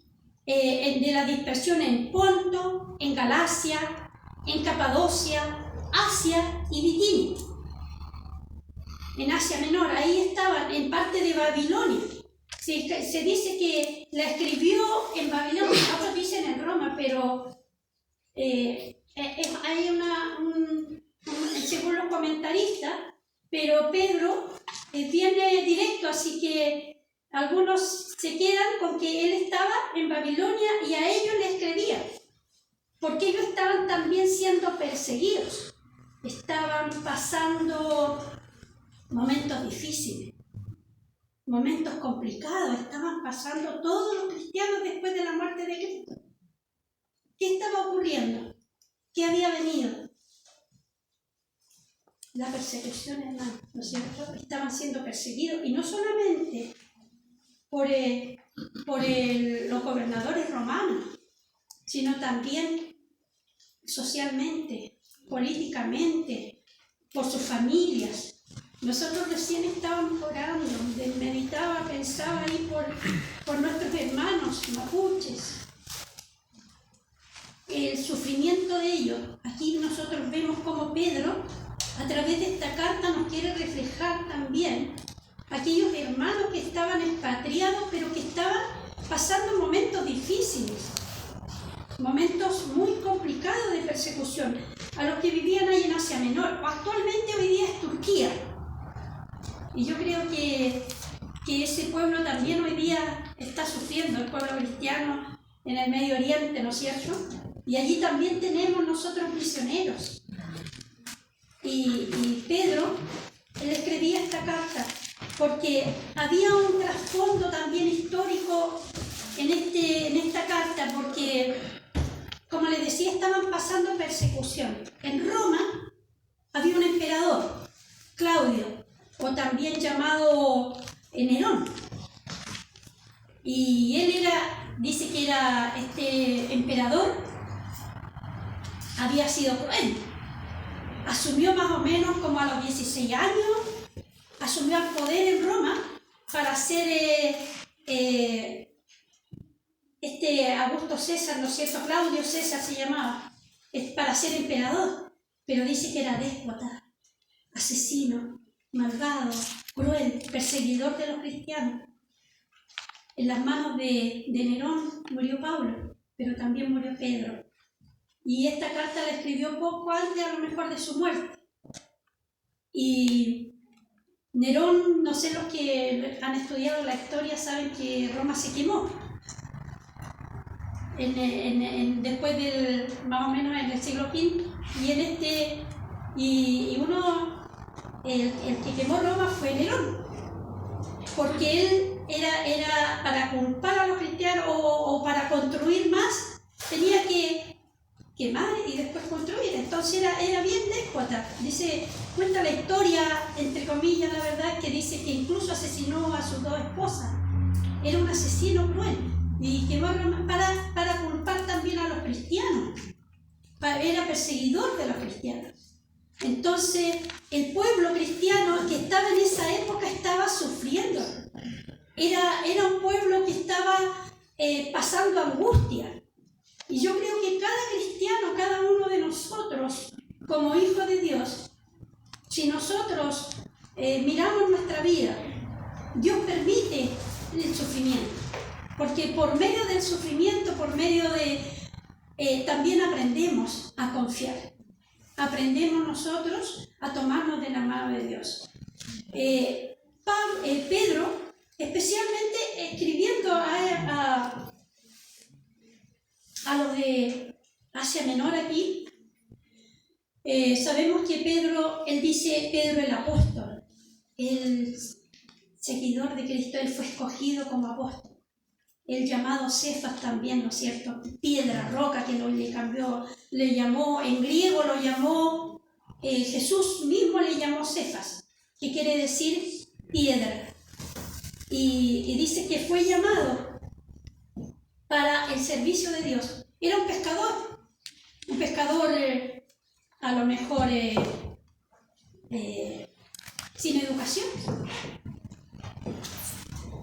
de la dispersión en Ponto, en Galacia, en Capadocia, Asia y Bitinia. En Asia Menor, ahí estaban, en parte de Babilonia. Se dice que la escribió en Babilonia, otros dicen en Roma, pero hay según los comentaristas, pero Pedro viene directo, así que algunos se quedan con que él estaba en Babilonia y a ellos le escribía, porque ellos estaban también siendo perseguidos, estaban pasando momentos difíciles, momentos complicados, estaban pasando todos los cristianos después de la muerte de Cristo. ¿Qué estaba ocurriendo? ¿Qué había venido? La persecución, hermano, ¿no es cierto? Estaban siendo perseguidos, y no solamente por los gobernadores romanos, sino también socialmente, políticamente, por sus familias. Nosotros recién estábamos orando, meditaba, pensaba ahí por nuestros hermanos mapuches, el sufrimiento de ellos. Aquí nosotros vemos cómo Pedro, a través de esta carta, nos quiere reflejar también aquellos hermanos que estaban expatriados, pero que estaban pasando momentos difíciles, momentos muy complicados de persecución, a los que vivían ahí en Asia Menor, o actualmente hoy día es Turquía. Y yo creo que ese pueblo también hoy día está sufriendo, el pueblo cristiano en el Medio Oriente, ¿no es cierto? Y allí también tenemos nosotros misioneros. Y Pedro, él escribía esta carta porque había un trasfondo también histórico en esta carta, porque, como les decía, estaban pasando persecución. En Roma había un emperador, Claudio, o también llamado Nerón. Y él dice que este emperador había sido cruel. Asumió más o menos como a los 16 años, asumió el poder en Roma para ser Augusto César, ¿no es cierto? Claudio César se llamaba, para ser emperador, pero dice que era déspota, asesino, malvado, cruel, perseguidor de los cristianos. En las manos de Nerón murió Pablo, pero también murió Pedro. Y esta carta la escribió poco antes, a lo mejor, de su muerte. Y Nerón, no sé, los que han estudiado la historia saben que Roma se quemó. Después del, más o menos en el siglo V, el que quemó Roma fue Nerón, porque él era para culpar a los cristianos o para construir más, tenía que quemar y después construir. Entonces era bien déspota. Cuenta la historia, entre comillas, la verdad, que dice que incluso asesinó a sus 2 esposas. Era un asesino cruel y quemó para culpar también a los cristianos. Era perseguidor de los cristianos. Entonces el pueblo cristiano que estaba en esa época estaba sufriendo. Era un pueblo que estaba pasando angustia. Y yo creo que cada cristiano, cada uno de nosotros, como hijos de Dios, si nosotros miramos nuestra vida, Dios permite el sufrimiento, porque por medio del sufrimiento, también aprendemos a confiar. Aprendemos nosotros a tomarnos de la mano de Dios. Pedro, especialmente escribiendo a los de Asia Menor aquí, sabemos que Pedro, él dice Pedro el apóstol, el seguidor de Cristo, él fue escogido como apóstol. El llamado Cefas también, ¿no es cierto? Piedra, roca, que le llamó, en griego lo llamó, Jesús mismo le llamó Cefas, que quiere decir piedra. Y dice que fue llamado para el servicio de Dios. era un pescador a lo mejor sin educación,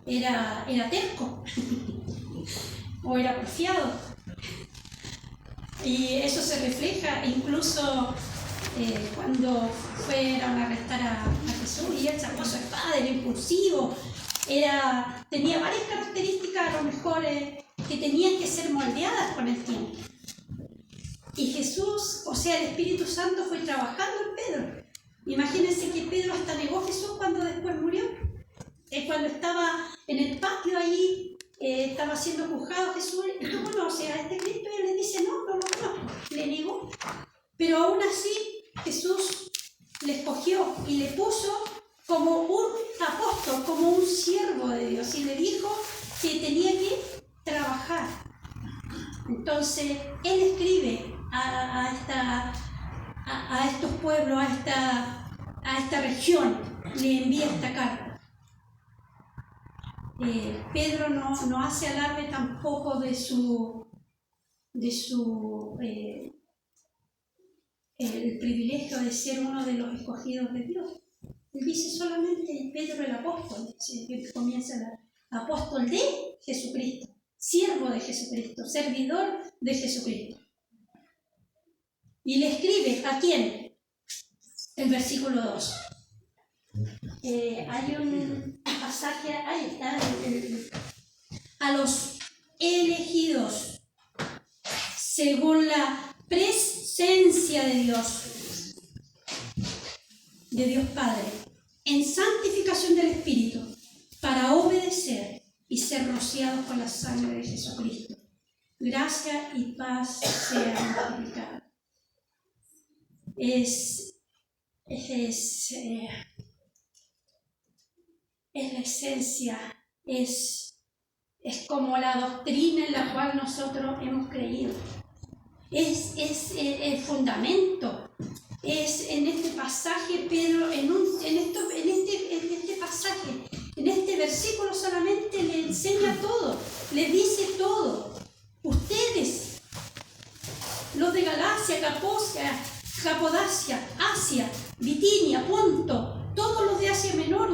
era terco o era porfiado, y eso se refleja incluso cuando fueron a arrestar a Jesús, y él sacó su espada, era impulsivo, tenía varias características a lo mejor que tenían que ser moldeadas con el tiempo. Y Jesús, o sea, el Espíritu Santo fue trabajando en Pedro. Imagínense que Pedro hasta negó a Jesús cuando después murió. Cuando estaba en el patio ahí, estaba siendo juzgado Jesús, ¿tú conoces a este Cristo? Y él le dice, no lo conozco, le negó. Pero aún así, Jesús le escogió y le puso como un apóstol, como un siervo de Dios, y le dijo que tenía que trabajar. Entonces, él escribe a estos pueblos, a esta región, le envía esta carta. Pedro no hace alarde tampoco de el privilegio de ser uno de los escogidos de Dios. Él dice solamente Pedro el apóstol, que comienza el apóstol de Jesucristo, siervo de Jesucristo, servidor de Jesucristo. Y le escribe, ¿a quién? El versículo 2. Hay un pasaje, ahí está, a los elegidos, según la presencia de Dios Padre, en santificación del Espíritu, para obedecer y ser rociados con la sangre de Jesucristo. Gracia y paz sean multiplicadas. Es la esencia, es como la doctrina en la cual nosotros hemos creído. Es el fundamento. Es en este pasaje, Pedro, en este pasaje, en este versículo solamente le enseña todo, le dice todo. Ustedes, los de Galacia, Capodacia, Asia, Bitinia, Ponto, todos los de Asia Menor,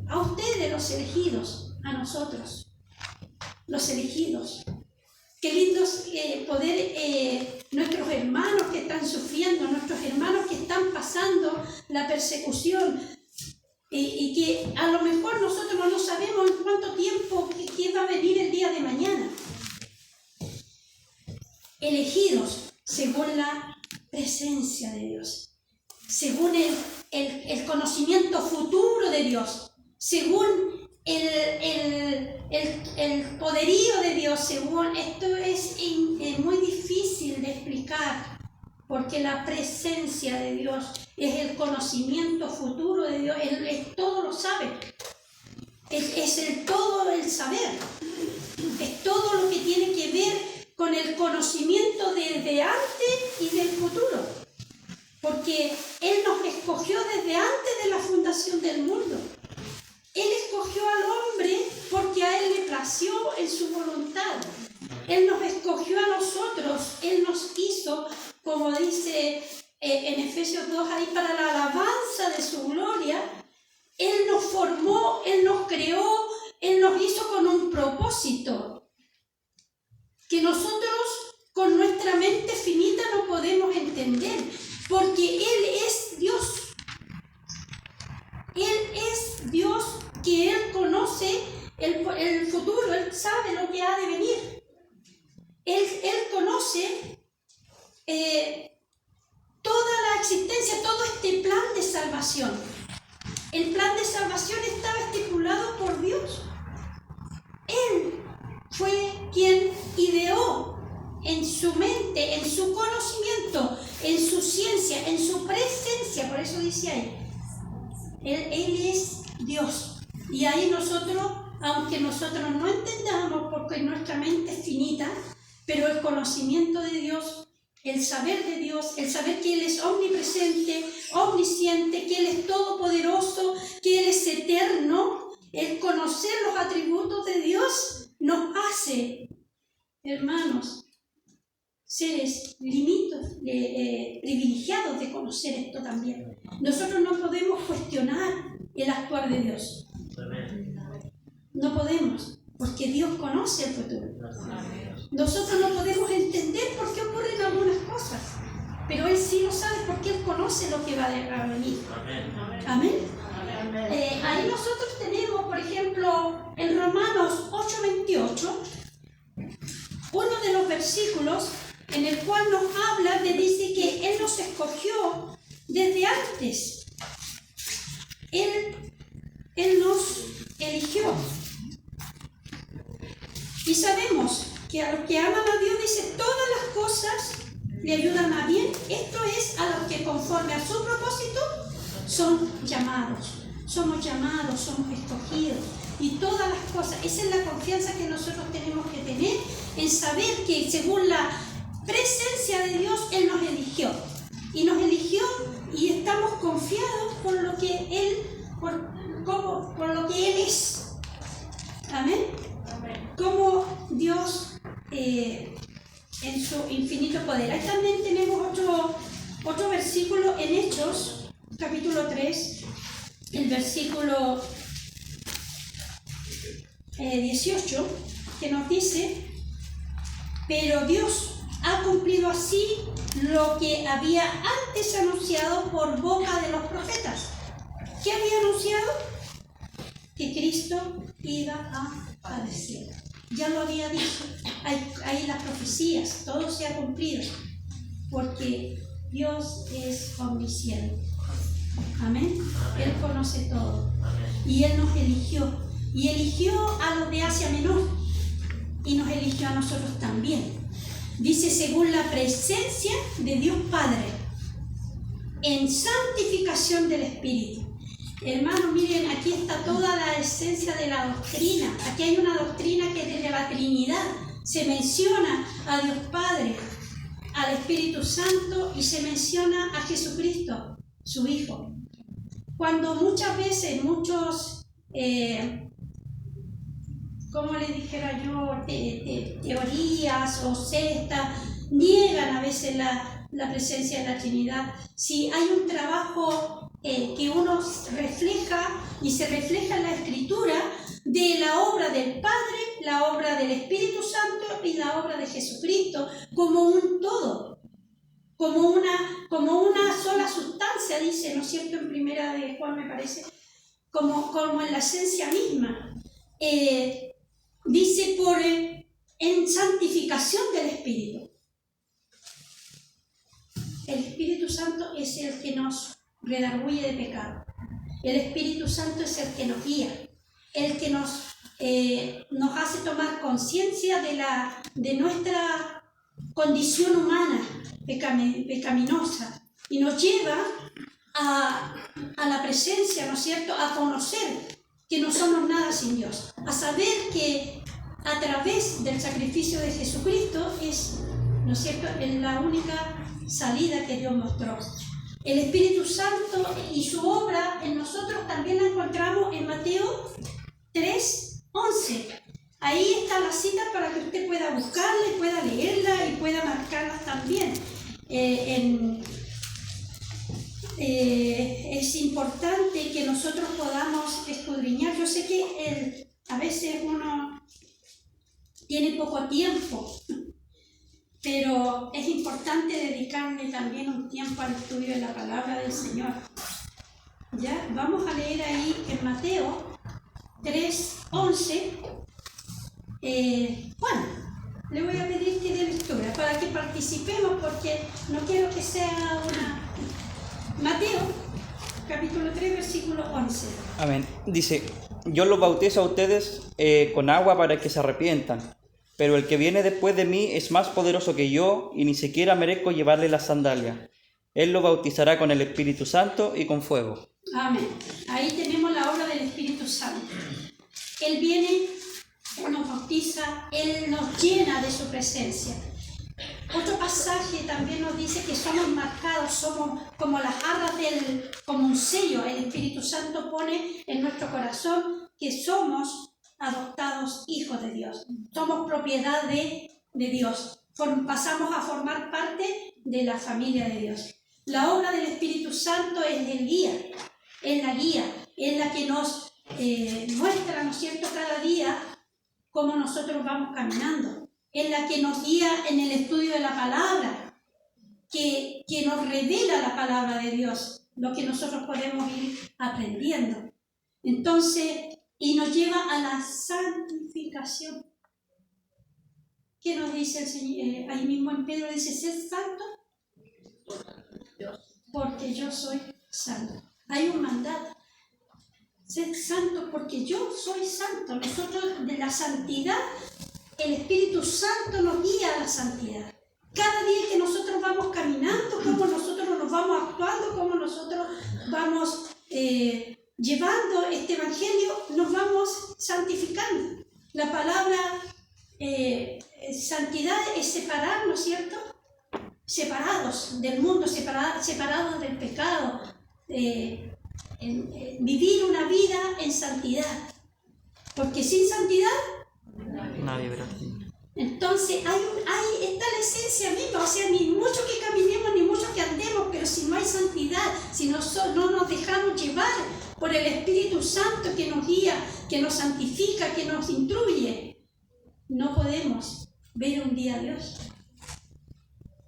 a ustedes los elegidos, a nosotros, los elegidos. Qué lindo poder, nuestros hermanos que están sufriendo, nuestros hermanos que están pasando la persecución, y que a lo mejor nosotros no sabemos en cuánto tiempo que va a venir el día de mañana. Elegidos según la presencia de Dios, según el conocimiento futuro de Dios, según el poderío de Dios, según esto es muy difícil de explicar, porque la presencia de Dios es el conocimiento futuro de Dios, Él todo lo sabe, es todo el saber, es todo lo que tiene que ver con el conocimiento desde antes y del futuro, porque Él nos escogió desde antes de la fundación del mundo. Él escogió al hombre porque a Él le plació en su voluntad. Él nos escogió a nosotros, Él nos hizo, como dice en Efesios 2, ahí para la alabanza de su gloria. Él nos formó, Él nos creó, Él nos hizo con un propósito que nosotros con nuestra mente finita no podemos entender, porque Él es Dios. Él es Dios, que Él conoce el futuro, Él sabe lo que ha de venir. Él conoce toda la existencia, todo este plan de salvación. El plan de salvación estaba estipulado por Dios. Él fue quien ideó en su mente, en su conocimiento, en su ciencia, en su presencia, por eso dice ahí. Él es Dios. Y ahí nosotros, aunque nosotros no entendamos porque nuestra mente es finita, pero el conocimiento de Dios, el saber de Dios, el saber que Él es omnipresente, omnisciente, que Él es todopoderoso, que Él es eterno, el conocer los atributos de Dios nos hace, hermanos, seres privilegiados de conocer esto también. Nosotros no podemos cuestionar el actuar de Dios. No podemos, porque Dios conoce el futuro. Nosotros no podemos entender por qué ocurren algunas cosas, pero Él sí lo sabe porque Él conoce lo que va a venir. Amén. Ahí nosotros tenemos, por ejemplo, en Romanos 8:28, uno de los versículos en el cual nos habla dice que Él nos escogió desde antes. Él nos eligió. Y sabemos que a los que aman a Dios, dice, todas las cosas le ayudan a bien. Esto es a los que conforme a su propósito son llamados. Somos llamados, somos escogidos. Y todas las cosas, esa es la confianza que nosotros tenemos que tener en saber que según la presencia de Dios, Él nos eligió. Y nos eligió y estamos confiados por lo que Él, por lo que Él es. Amén. Como Dios en su infinito poder. Ahí también tenemos otro versículo en Hechos, capítulo 3, el versículo 18, que nos dice: pero Dios ha cumplido así lo que había antes anunciado por boca de los profetas. ¿Qué había anunciado? Que Cristo iba a padecer. Ya lo había dicho. Hay las profecías, todo se ha cumplido. Porque Dios es omnisciente. Amén. Él conoce todo. Y Él nos eligió. Y eligió a los de Asia Menor. Y nos eligió a nosotros también. Dice, según la presencia de Dios Padre, en santificación del Espíritu. Hermanos, miren, aquí está toda la esencia de la doctrina. Aquí hay una doctrina que desde la Trinidad se menciona a Dios Padre, al Espíritu Santo y se menciona a Jesucristo, su Hijo. Cuando muchas veces muchos, como le dijera yo, teorías o sectas niegan a veces la presencia de la Trinidad, si hay un trabajo que uno refleja y se refleja en la Escritura de la obra del Padre, la obra del Espíritu Santo y la obra de Jesucristo como un todo, como una sola sustancia, dice, ¿no es cierto?, en Primera de Juan, me parece, como en la esencia misma. Dice en santificación del Espíritu. El Espíritu Santo es el que nos redarguye de pecado. El Espíritu Santo es el que nos guía, el que nos hace tomar conciencia de nuestra condición humana pecaminosa y nos lleva a la presencia, ¿no es cierto?, a conocer que no somos nada sin Dios, a saber que a través del sacrificio de Jesucristo es, ¿no es cierto?, es la única salida que Dios mostró. El Espíritu Santo y su obra en nosotros también la encontramos en Mateo 3:11. Ahí está la cita para que usted pueda buscarla y pueda leerla y pueda marcarla también. Es importante que nosotros podamos escudriñar. Yo sé que a veces uno tiene poco tiempo, pero es importante dedicarle también un tiempo al estudio de la palabra del Señor. ¿Ya? Vamos a leer ahí en Mateo 3:11. Bueno, le voy a pedir que dé lectura para que participemos, porque no quiero que sea una... Mateo, capítulo 3, versículo 11. Amén. Dice, yo los bautizo a ustedes con agua para que se arrepientan. Pero el que viene después de mí es más poderoso que yo, y ni siquiera merezco llevarle las sandalias. Él lo bautizará con el Espíritu Santo y con fuego. Amén. Ahí tenemos la obra del Espíritu Santo. Él viene, Él nos bautiza, Él nos llena de su presencia. Otro pasaje también nos dice que somos marcados, somos como las arras como un sello. El Espíritu Santo pone en nuestro corazón que somos adoptados hijos de Dios. Somos propiedad de Dios. pasamos a formar parte de la familia de Dios. La obra del Espíritu Santo es el guía, es la guía, es la que nos muestra, ¿no es cierto?, cada día cómo nosotros vamos caminando, es la que nos guía en el estudio de la palabra, que nos revela la palabra de Dios, lo que nosotros podemos ir aprendiendo. Entonces, y nos lleva a la santificación. ¿Qué nos dice el Señor? Ahí mismo en Pedro dice, sed santo, porque yo soy santo. Hay un mandato. Sed santo porque yo soy santo. Nosotros de la santidad, el Espíritu Santo nos guía a la santidad. Cada día que nosotros vamos caminando, cómo nosotros nos vamos actuando, cómo nosotros vamos llevando este Evangelio, nos vamos santificando. La palabra santidad es separar, ¿no es cierto? Separados del mundo, separados del pecado, vivir una vida en santidad, porque sin santidad nadie verá. Entonces está la esencia misma, o sea, ni mucho que caminemos ni mucho que andemos, pero si no hay santidad, si no nos dejamos llevar por el Espíritu Santo que nos guía, que nos santifica, que nos instruye, no podemos ver un día a Dios.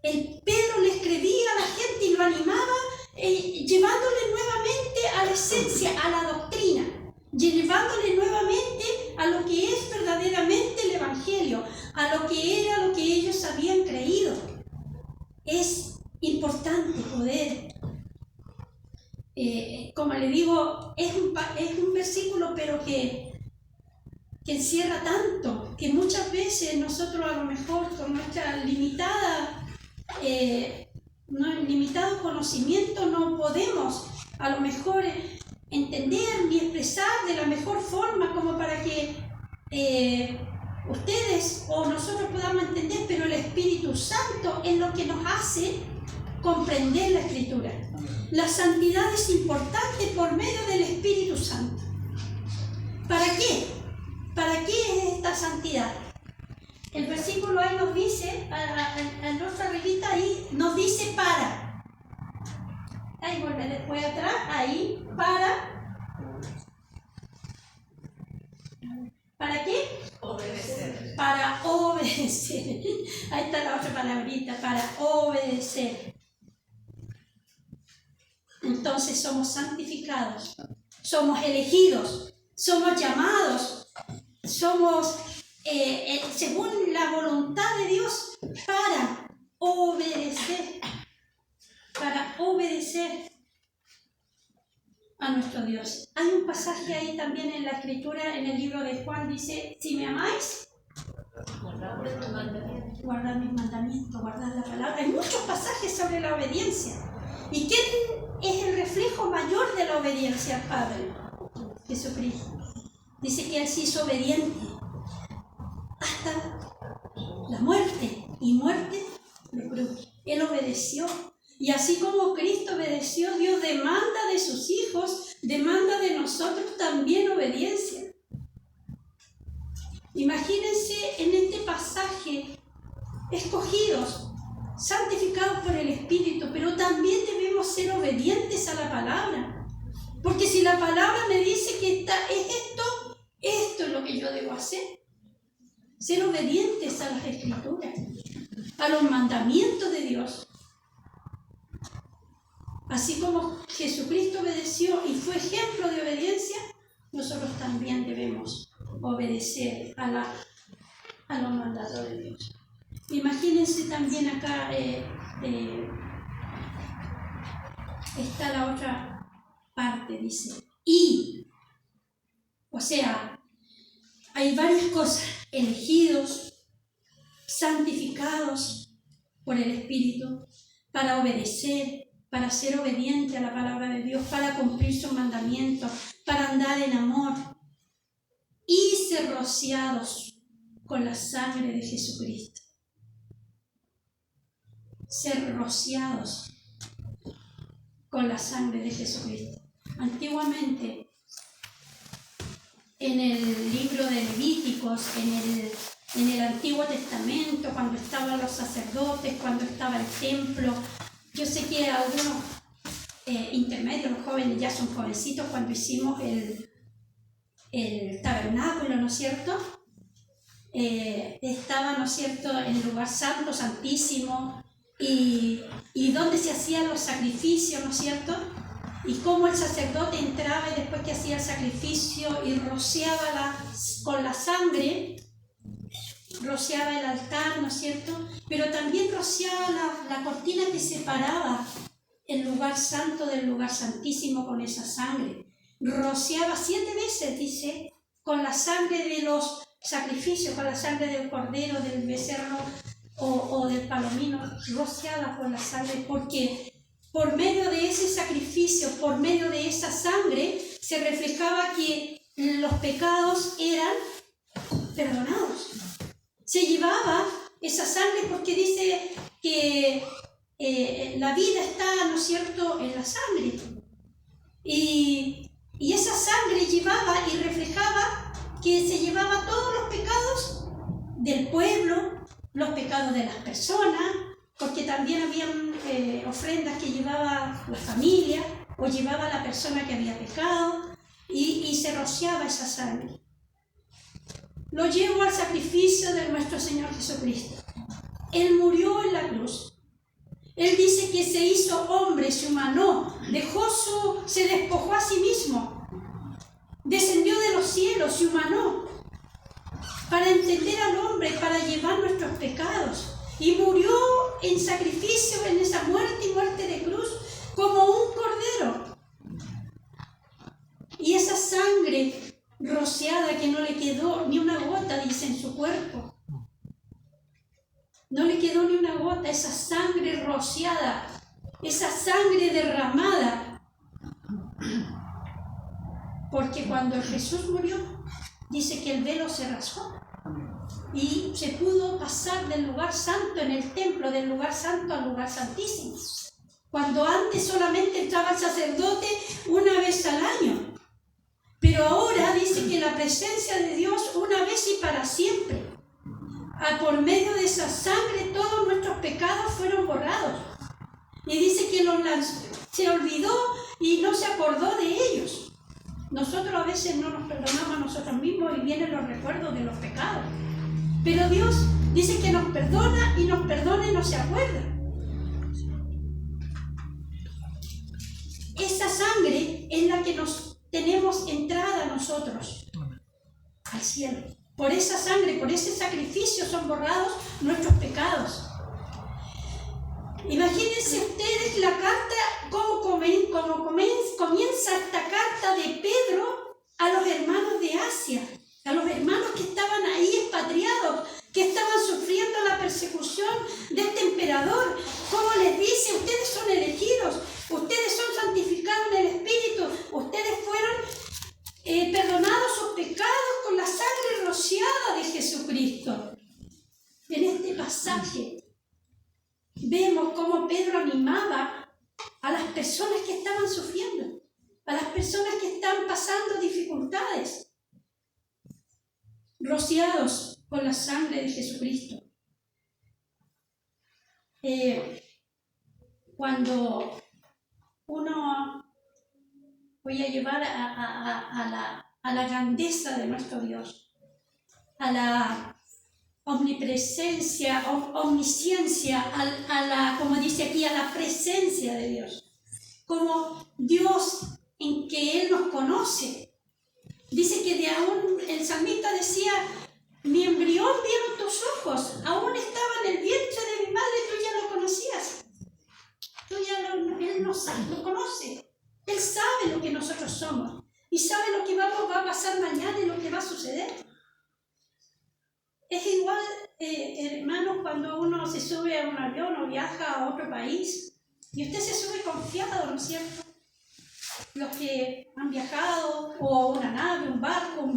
El Pedro le escribía a la gente y lo animaba, llevándole nuevamente a la esencia, a la doctrina, llevándole nuevamente a lo que es verdaderamente el Evangelio, a lo que era lo que ellos habían creído. Es importante poder, como le digo, es un versículo, pero que encierra tanto, que muchas veces nosotros a lo mejor con nuestra limitado conocimiento no podemos a lo mejor entender ni expresar de la mejor forma como para que ustedes o nosotros podamos entender, pero el Espíritu Santo es lo que nos hace comprender la Escritura. La santidad es importante por medio del Espíritu Santo. ¿Para qué? ¿Para qué es esta santidad? El versículo ahí nos dice, en nuestra revista ahí, nos dice para. Ahí vuelve después atrás, ahí, para. ¿Para qué? Obedecer. Para obedecer. Ahí está la otra palabrita, para obedecer. Entonces somos santificados, somos elegidos, somos llamados, somos según la voluntad de Dios para obedecer a nuestro Dios. Hay un pasaje ahí también en la Escritura, en el libro de Juan, dice, si me amáis, guardad mis mandamientos, guardad la palabra. Hay muchos pasajes sobre la obediencia. ¿Y quién es el reflejo mayor de la obediencia al Padre? Jesucristo. Dice que Él se hizo obediente hasta la muerte, y muerte de cruz. Él obedeció. Y así como Cristo obedeció, Dios demanda de sus hijos, demanda de nosotros también obediencia. Imagínense en este pasaje, escogidos, santificados por el Espíritu, pero también debemos ser obedientes a la palabra. Porque si la palabra me dice que esto es lo que yo debo hacer. Ser obedientes a las Escrituras, a los mandamientos de Dios. Así como Jesucristo obedeció y fue ejemplo de obediencia, nosotros también debemos obedecer a los mandatos de Dios. Imagínense también acá está la otra parte, dice, o sea, hay varias cosas, elegidos, santificados por el Espíritu, para obedecer, para ser obediente a la palabra de Dios, para cumplir sus mandamientos, para andar en amor y ser rociados con la sangre de Jesucristo. Ser rociados con la sangre de Jesucristo. Antiguamente, en el libro de Levíticos, en el en el Antiguo Testamento, cuando estaban los sacerdotes, cuando estaba el templo. Yo sé que algunos intermedios, los jóvenes ya son jovencitos, cuando hicimos el tabernáculo, ¿no es cierto? Estaba, ¿no es cierto?, en el lugar santo, santísimo, y donde se hacían los sacrificios, ¿no es cierto? Y cómo el sacerdote entraba y después que hacía el sacrificio y rociaba con la sangre, rociaba el altar, ¿no es cierto? Pero también rociaba la cortina que separaba el lugar santo del lugar santísimo con esa sangre. Rociaba 7 veces, dice, con la sangre de los sacrificios, con la sangre del cordero, del becerro o del palomino, rociada con la sangre, porque por medio de ese sacrificio, por medio de esa sangre, se reflejaba que los pecados eran perdonados. Se llevaba esa sangre porque dice que la vida está, ¿no es cierto?, en la sangre. Y esa sangre llevaba y reflejaba que se llevaba todos los pecados del pueblo, los pecados de las personas, porque también habían ofrendas que llevaba la familia o llevaba la persona que había pecado y se rociaba esa sangre. Lo llevo al sacrificio de nuestro Señor Jesucristo. Él murió en la cruz. Él dice que se hizo hombre, se humanó, se despojó a sí mismo, descendió de los cielos, se humanó, para entender al hombre, para llevar nuestros pecados. Y murió en sacrificio, en esa muerte y muerte de cruz, como un cordero. Y esa sangre rociada que no le quedó ni una gota, dice, en su cuerpo. No le quedó ni una gota, esa sangre rociada, esa sangre derramada. Porque cuando Jesús murió, dice que el velo se rasgó. Y se pudo pasar del lugar santo en el templo, del lugar santo al lugar santísimo. Cuando antes solamente entraba el sacerdote una vez al año. Pero ahora dice que la presencia de Dios una vez y para siempre. Por medio de esa sangre todos nuestros pecados fueron borrados. Y dice que se olvidó y no se acordó de ellos. Nosotros a veces no nos perdonamos a nosotros mismos y vienen los recuerdos de los pecados. Pero Dios dice que nos perdona y no se acuerda. Esa sangre es la que nos tenemos entrada nosotros al cielo. Por esa sangre, por ese sacrificio son borrados nuestros pecados. Imagínense ustedes la carta, cómo comienza esta carta de Pedro a los hermanos de Asia, a los hermanos que estaban ahí expatriados, que estaban sufriendo la persecución de este emperador. ¿Cómo les dice? Ustedes son elegidos, ustedes son santificados en el Espíritu, ustedes fueron perdonados sus pecados con la sangre rociada de Jesucristo. En este pasaje vemos cómo Pedro animaba a las personas que estaban sufriendo, a las personas que estaban pasando dificultades, rociados con la sangre de Jesucristo. Cuando uno voy a llevar a la grandeza de nuestro Dios, a la omnipresencia, omnisciencia, como dice aquí, a la presencia de Dios, como Dios en que Él nos conoce. Dice que el salmista decía, mi embrión vieron tus ojos, aún estaba en el vientre de mi madre, tú ya lo conocías. Él lo conoce. Él sabe lo que nosotros somos y sabe lo que va a pasar mañana y lo que va a suceder. Es igual, hermanos, cuando uno se sube a un avión o viaja a otro país y usted se sube confiado, ¿no es cierto? Los que han viajado o a una nave, un barco,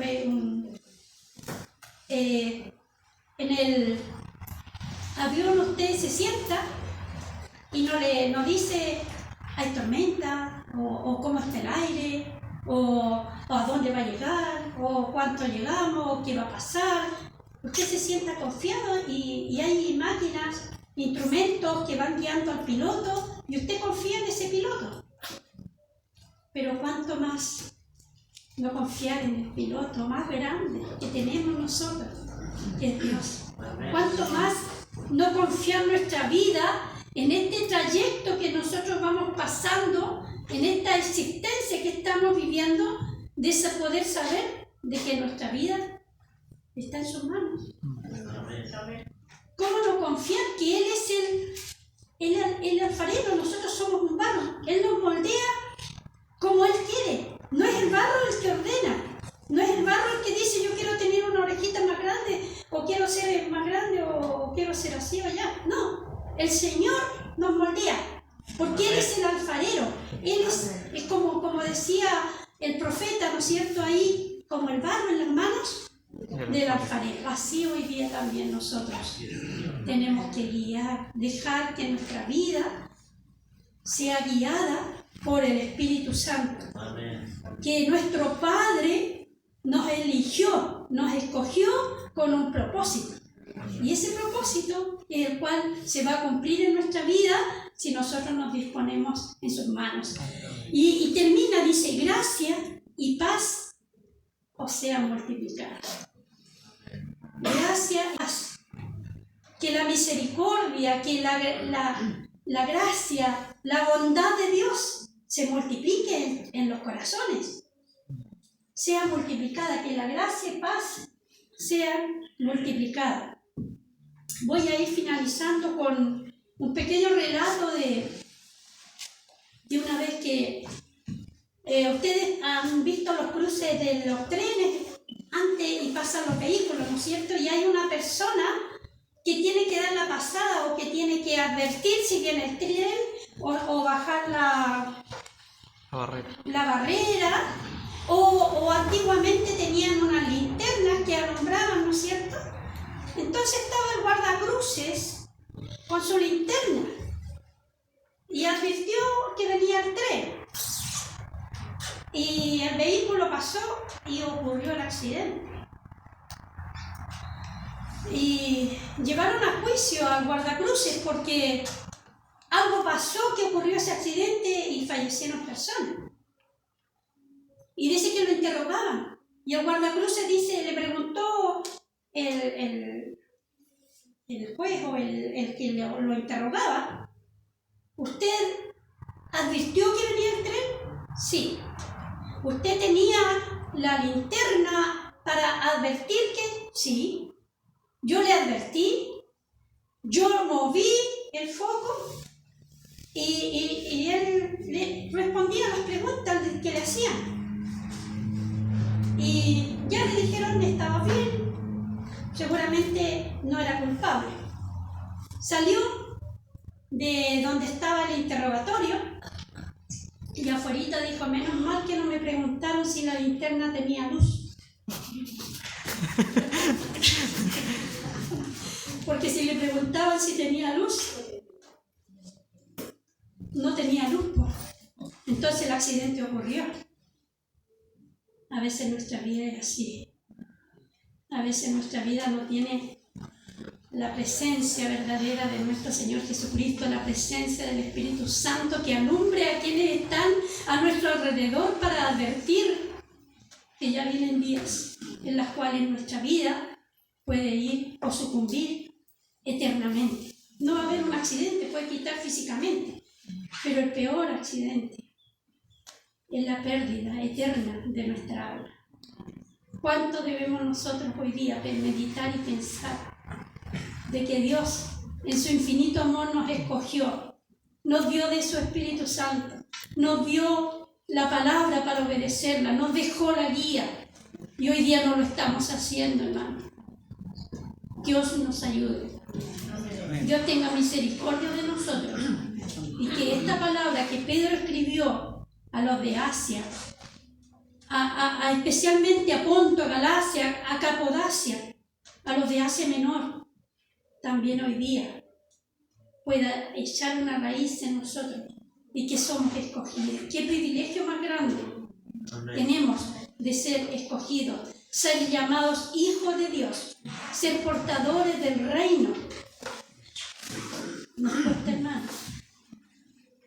en el avión usted se sienta y no dice hay tormenta o cómo está el aire o a dónde va a llegar o cuánto llegamos o qué va a pasar. usted se sienta confiado y hay máquinas, instrumentos que van guiando al piloto y usted confía en ese piloto. Pero cuánto más no confiar en el piloto más grande que tenemos nosotros, que es Dios. Cuánto más no confiar nuestra vida en este trayecto que nosotros vamos pasando, en esta existencia que estamos viviendo, de poder saber de que nuestra vida está en sus manos. ¿Cómo no confiar que Él es el alfarero? Nosotros somos un barro. Él nos moldea como Él quiere. No es el barro el que ordena. No es el barro el que dice yo quiero tener una orejita más grande, o quiero ser más grande, o quiero ser así o allá. No, el Señor nos moldea, porque Él es el alfarero. Él es como decía el profeta, ¿no es cierto? Ahí, como el barro en las manos del alfarero. Así hoy día también nosotros tenemos que guiar, dejar que nuestra vida sea guiada por el Espíritu Santo. Que nuestro Padre nos eligió, nos escogió con un propósito. Y ese propósito es el cual se va a cumplir en nuestra vida si nosotros nos disponemos en sus manos. Y termina, dice, gracia y paz os sean multiplicadas. Gracia y paz. Que la misericordia, que la gracia, la bondad de Dios se multiplique en los corazones. Sea multiplicada, que la gracia y paz sean multiplicadas. Voy a ir finalizando con un pequeño relato de una vez que ustedes han visto los cruces de los trenes antes y pasan los vehículos, ¿no es cierto? Y hay una persona que tiene que dar la pasada o que tiene que advertir si viene el tren o bajar la barrera. O antiguamente tenían unas linternas que alumbraban, ¿no es cierto? Entonces estaba el guardacruces con su linterna y advirtió que venía el tren. Y el vehículo pasó y ocurrió el accidente. Y llevaron a juicio al guardacruces porque algo pasó, que ocurrió ese accidente y fallecieron personas. Y dice que lo interrogaban. Y el guardacruces le preguntó el juez o el que lo interrogaba, ¿usted advirtió que venía el tren? Sí. ¿Usted tenía la linterna para advertir que? Sí. Yo le advertí, yo moví el foco y él le respondía a las preguntas que le hacían. Y ya le dijeron que estaba bien, seguramente no era culpable. Salió de donde estaba el interrogatorio y afuera dijo, menos mal que no me preguntaron si la linterna tenía luz. Porque si le preguntaban si tenía luz, no tenía luz. Entonces el accidente ocurrió. A veces nuestra vida es así. A veces nuestra vida no tiene la presencia verdadera de nuestro Señor Jesucristo, la presencia del Espíritu Santo que alumbre a quienes están a nuestro alrededor para advertir que ya vienen días en los cuales nuestra vida puede ir o sucumbir eternamente. No va a haber un accidente, puede quitar físicamente, pero el peor accidente es la pérdida eterna de nuestra alma. ¿Cuánto debemos nosotros hoy día meditar y pensar de que Dios, en su infinito amor, nos escogió, nos dio de su Espíritu Santo, nos dio la palabra para obedecerla, nos dejó la guía y hoy día no lo estamos haciendo, hermano? Dios nos ayude. Dios tenga misericordia de nosotros y que esta palabra que Pedro escribió a los de Asia, especialmente a Ponto, a Galacia, a Capodacia, a los de Asia Menor, también hoy día pueda echar una raíz en nosotros y que somos escogidos. Qué privilegio más grande tenemos de ser escogidos, ser llamados hijos de Dios, ser portadores del reino. Nos cuesta, hermano.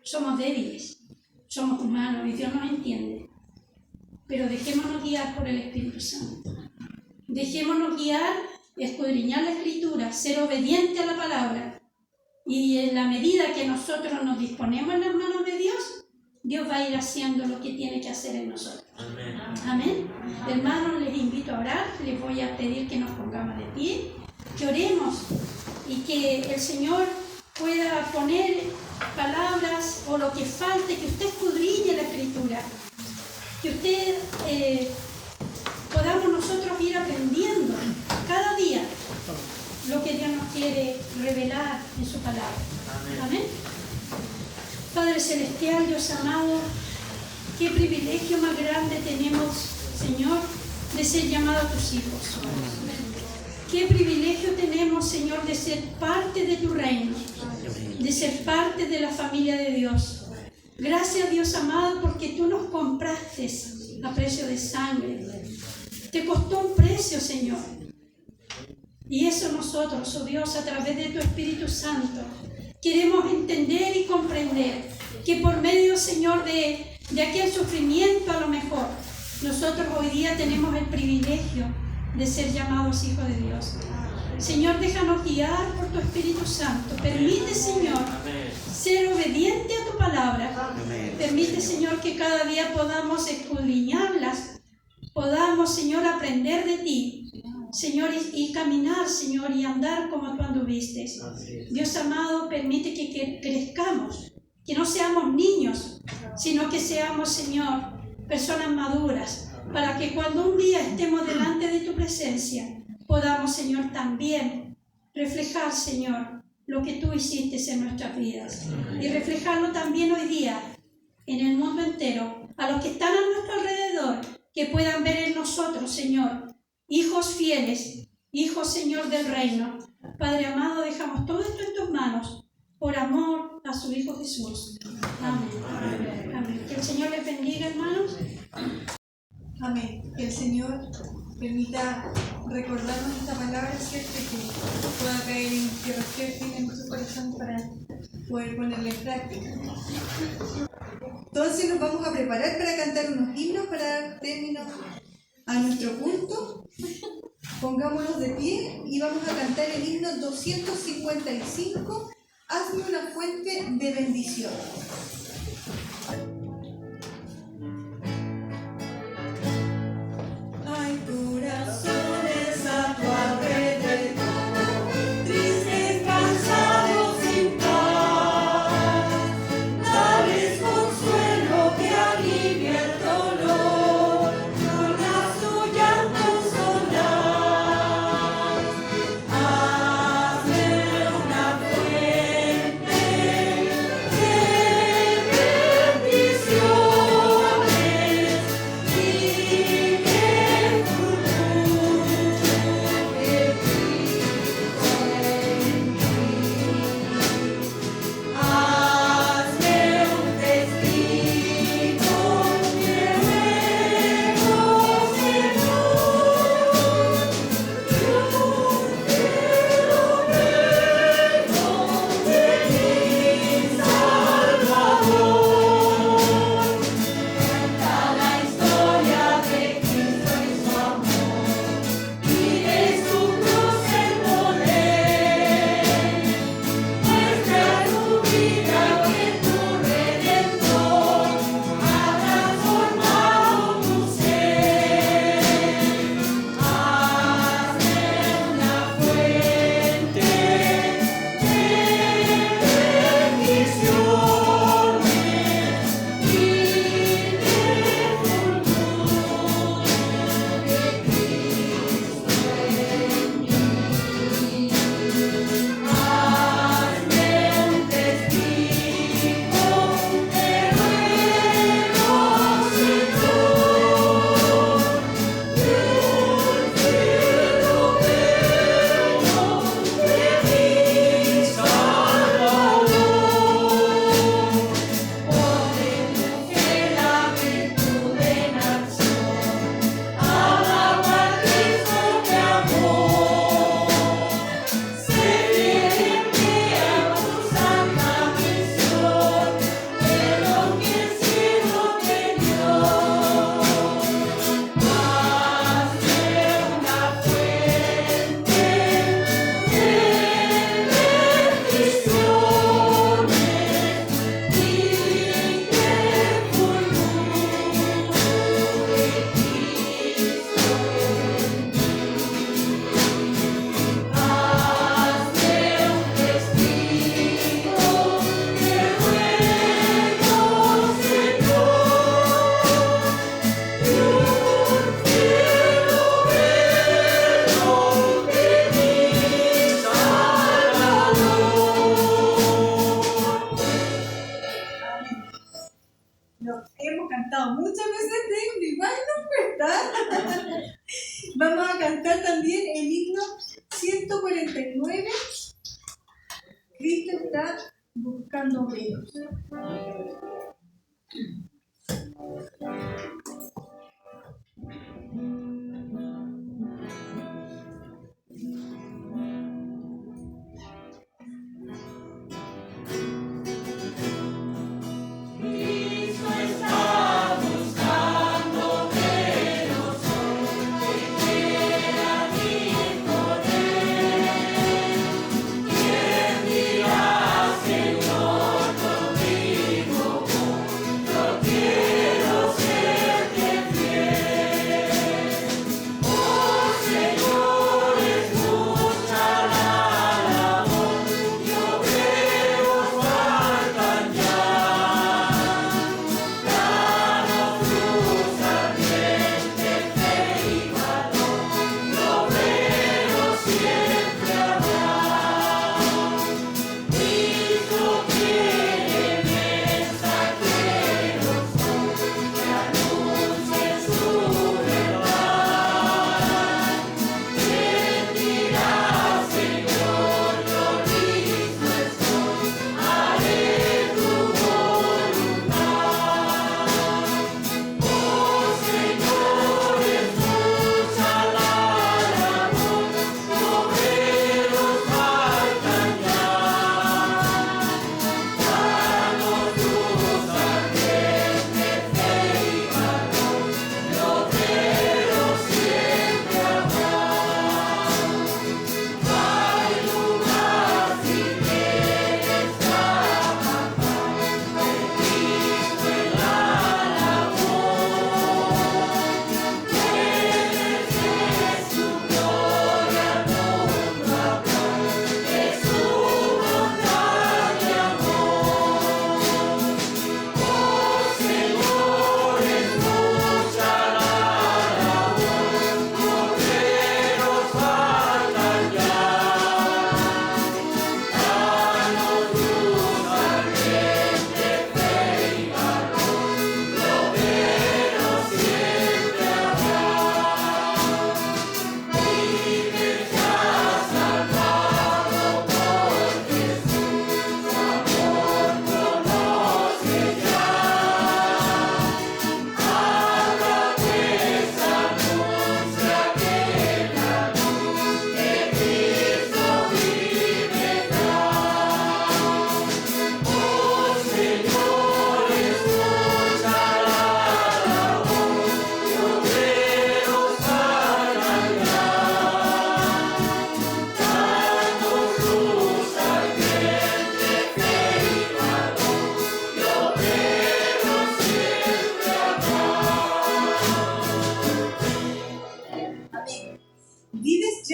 Somos débiles, somos humanos y Dios nos entiende. Pero dejémonos guiar por el Espíritu Santo. Dejémonos guiar, escudriñar la Escritura, ser obediente a la palabra. Y en la medida que nosotros nos disponemos en las manos de Dios, Dios va a ir haciendo lo que tiene que hacer en nosotros. Amén. Amén. Hermanos, les invito a orar. Les voy a pedir que nos pongamos de pie, que oremos y que el Señor pueda poner palabras o lo que falte, que usted escudriñe la Escritura, que usted podamos nosotros ir aprendiendo cada día lo que Dios nos quiere revelar en su palabra. Amén. Padre Celestial, Dios amado, qué privilegio más grande tenemos, Señor, de ser llamados tus hijos. Qué privilegio tenemos, Señor, de ser parte de tu reino, de ser parte de la familia de Dios. Gracias, Dios amado, porque tú nos compraste a precio de sangre. Te costó un precio, Señor. Y eso nosotros, oh Dios, a través de tu Espíritu Santo, queremos entender y comprender que por medio, Señor, de aquel sufrimiento a lo mejor, nosotros hoy día tenemos el privilegio de ser llamados hijos de Dios. Señor, déjanos guiar por tu Espíritu Santo. Permite, Señor, ser obediente a tu palabra. Permite, Señor, que cada día podamos escudriñarlas, podamos, Señor, aprender de ti. Señor, y caminar, Señor, y andar como tú anduviste. Dios amado, permite que crezcamos, que no seamos niños, sino que seamos, Señor, personas maduras, para que cuando un día estemos delante de tu presencia, podamos, Señor, también reflejar, Señor, lo que tú hiciste en nuestras vidas, y reflejarlo también hoy día en el mundo entero, a los que están a nuestro alrededor, que puedan ver en nosotros, Señor, hijos fieles, hijos, Señor, del reino. Padre amado, dejamos todo esto en tus manos, por amor a su Hijo Jesús. Amén. Amén. Que el Señor les bendiga, hermanos. Amén. Que el Señor permita recordarnos esta palabra, ¿cierto? Que pueda caer en tierra fértil en nuestro corazón para poder ponerla en práctica. Entonces nos vamos a preparar para cantar unos himnos para dar término a nuestro culto. Pongámonos de pie y vamos a cantar el himno 255, Hazme una fuente de bendición. Hay corazones a tu alrededor, tristes, cansados, sin paz. Dales consuelo que alivie el dolor, torna su llanto solar. Hazme una fuente de bendición. lo hemos cantado muchas veces de igual nos cuesta. Vamos a cantar también el himno 149. Cristo está buscando obreros.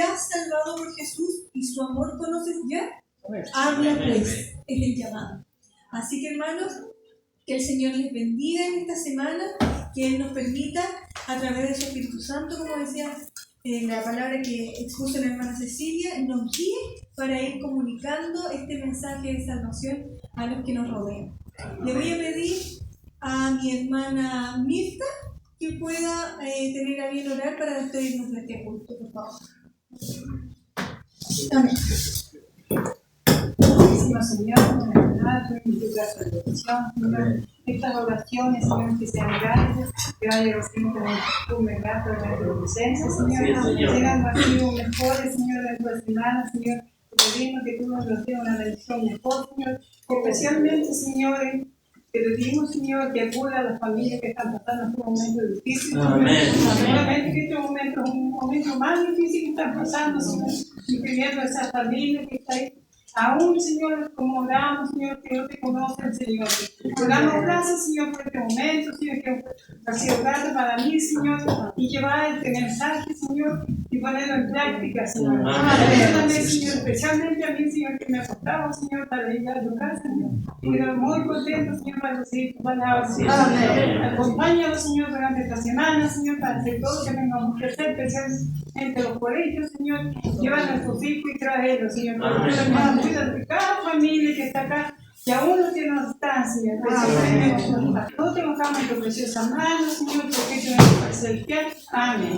Salvado por Jesús y su amor conoces ya, habla pues, es el llamado. Así que hermanos, que el Señor les bendiga en esta semana, que Él nos permita a través de su Espíritu Santo, como decía la palabra que expuso la hermana Cecilia, nos guíe para ir comunicando este mensaje de salvación a los que nos rodean. Le voy a pedir a mi hermana Mirta que pueda tener a bien orar para despedirnos de este culto, por favor. Amén. Señor, en verdad, en tu salvación, Señor, estas oraciones, Señor, que sean grandes, que vaya recientemente tu verdad, por tu presencia, Señor, llegan vacíos mejores, Señor, de tu semana, Señor, te pedimos que tú nos des una bendición mejor, Señor, especialmente, Señor, te pedimos, Señor, que acuda a las familias que están pasando este momento difícil, Señor. Seguramente que este momento es un momento más difícil que están pasando, Señor, incluyendo a esa familia que está ahí. Aún, Señor, como oramos, Señor, que no te conocen, Señor. Te damos gracias, Señor, por este momento, Señor, que ha sido grato para mí, Señor, y llevar este mensaje, Señor, y ponerlo en práctica, Señor. Ayúdame, Señor, especialmente a mí, Señor, que me ha costado, Señor, para llegar a tu casa, Señor. Y quedo muy contento, Señor, para recibir tu palabra, Señor. Acompáñanos, Señor, durante esta semana, Señor, para hacer todo lo que tengamos que hacer, especialmente los colegios, Señor. Lleva a nuestros hijos y traerlos, Señor. Cuida de cada familia que está acá y aún los que no están, Señor. A todos te mojamos en tu preciosa mano, Señor, porque tú eres celestial. Amén.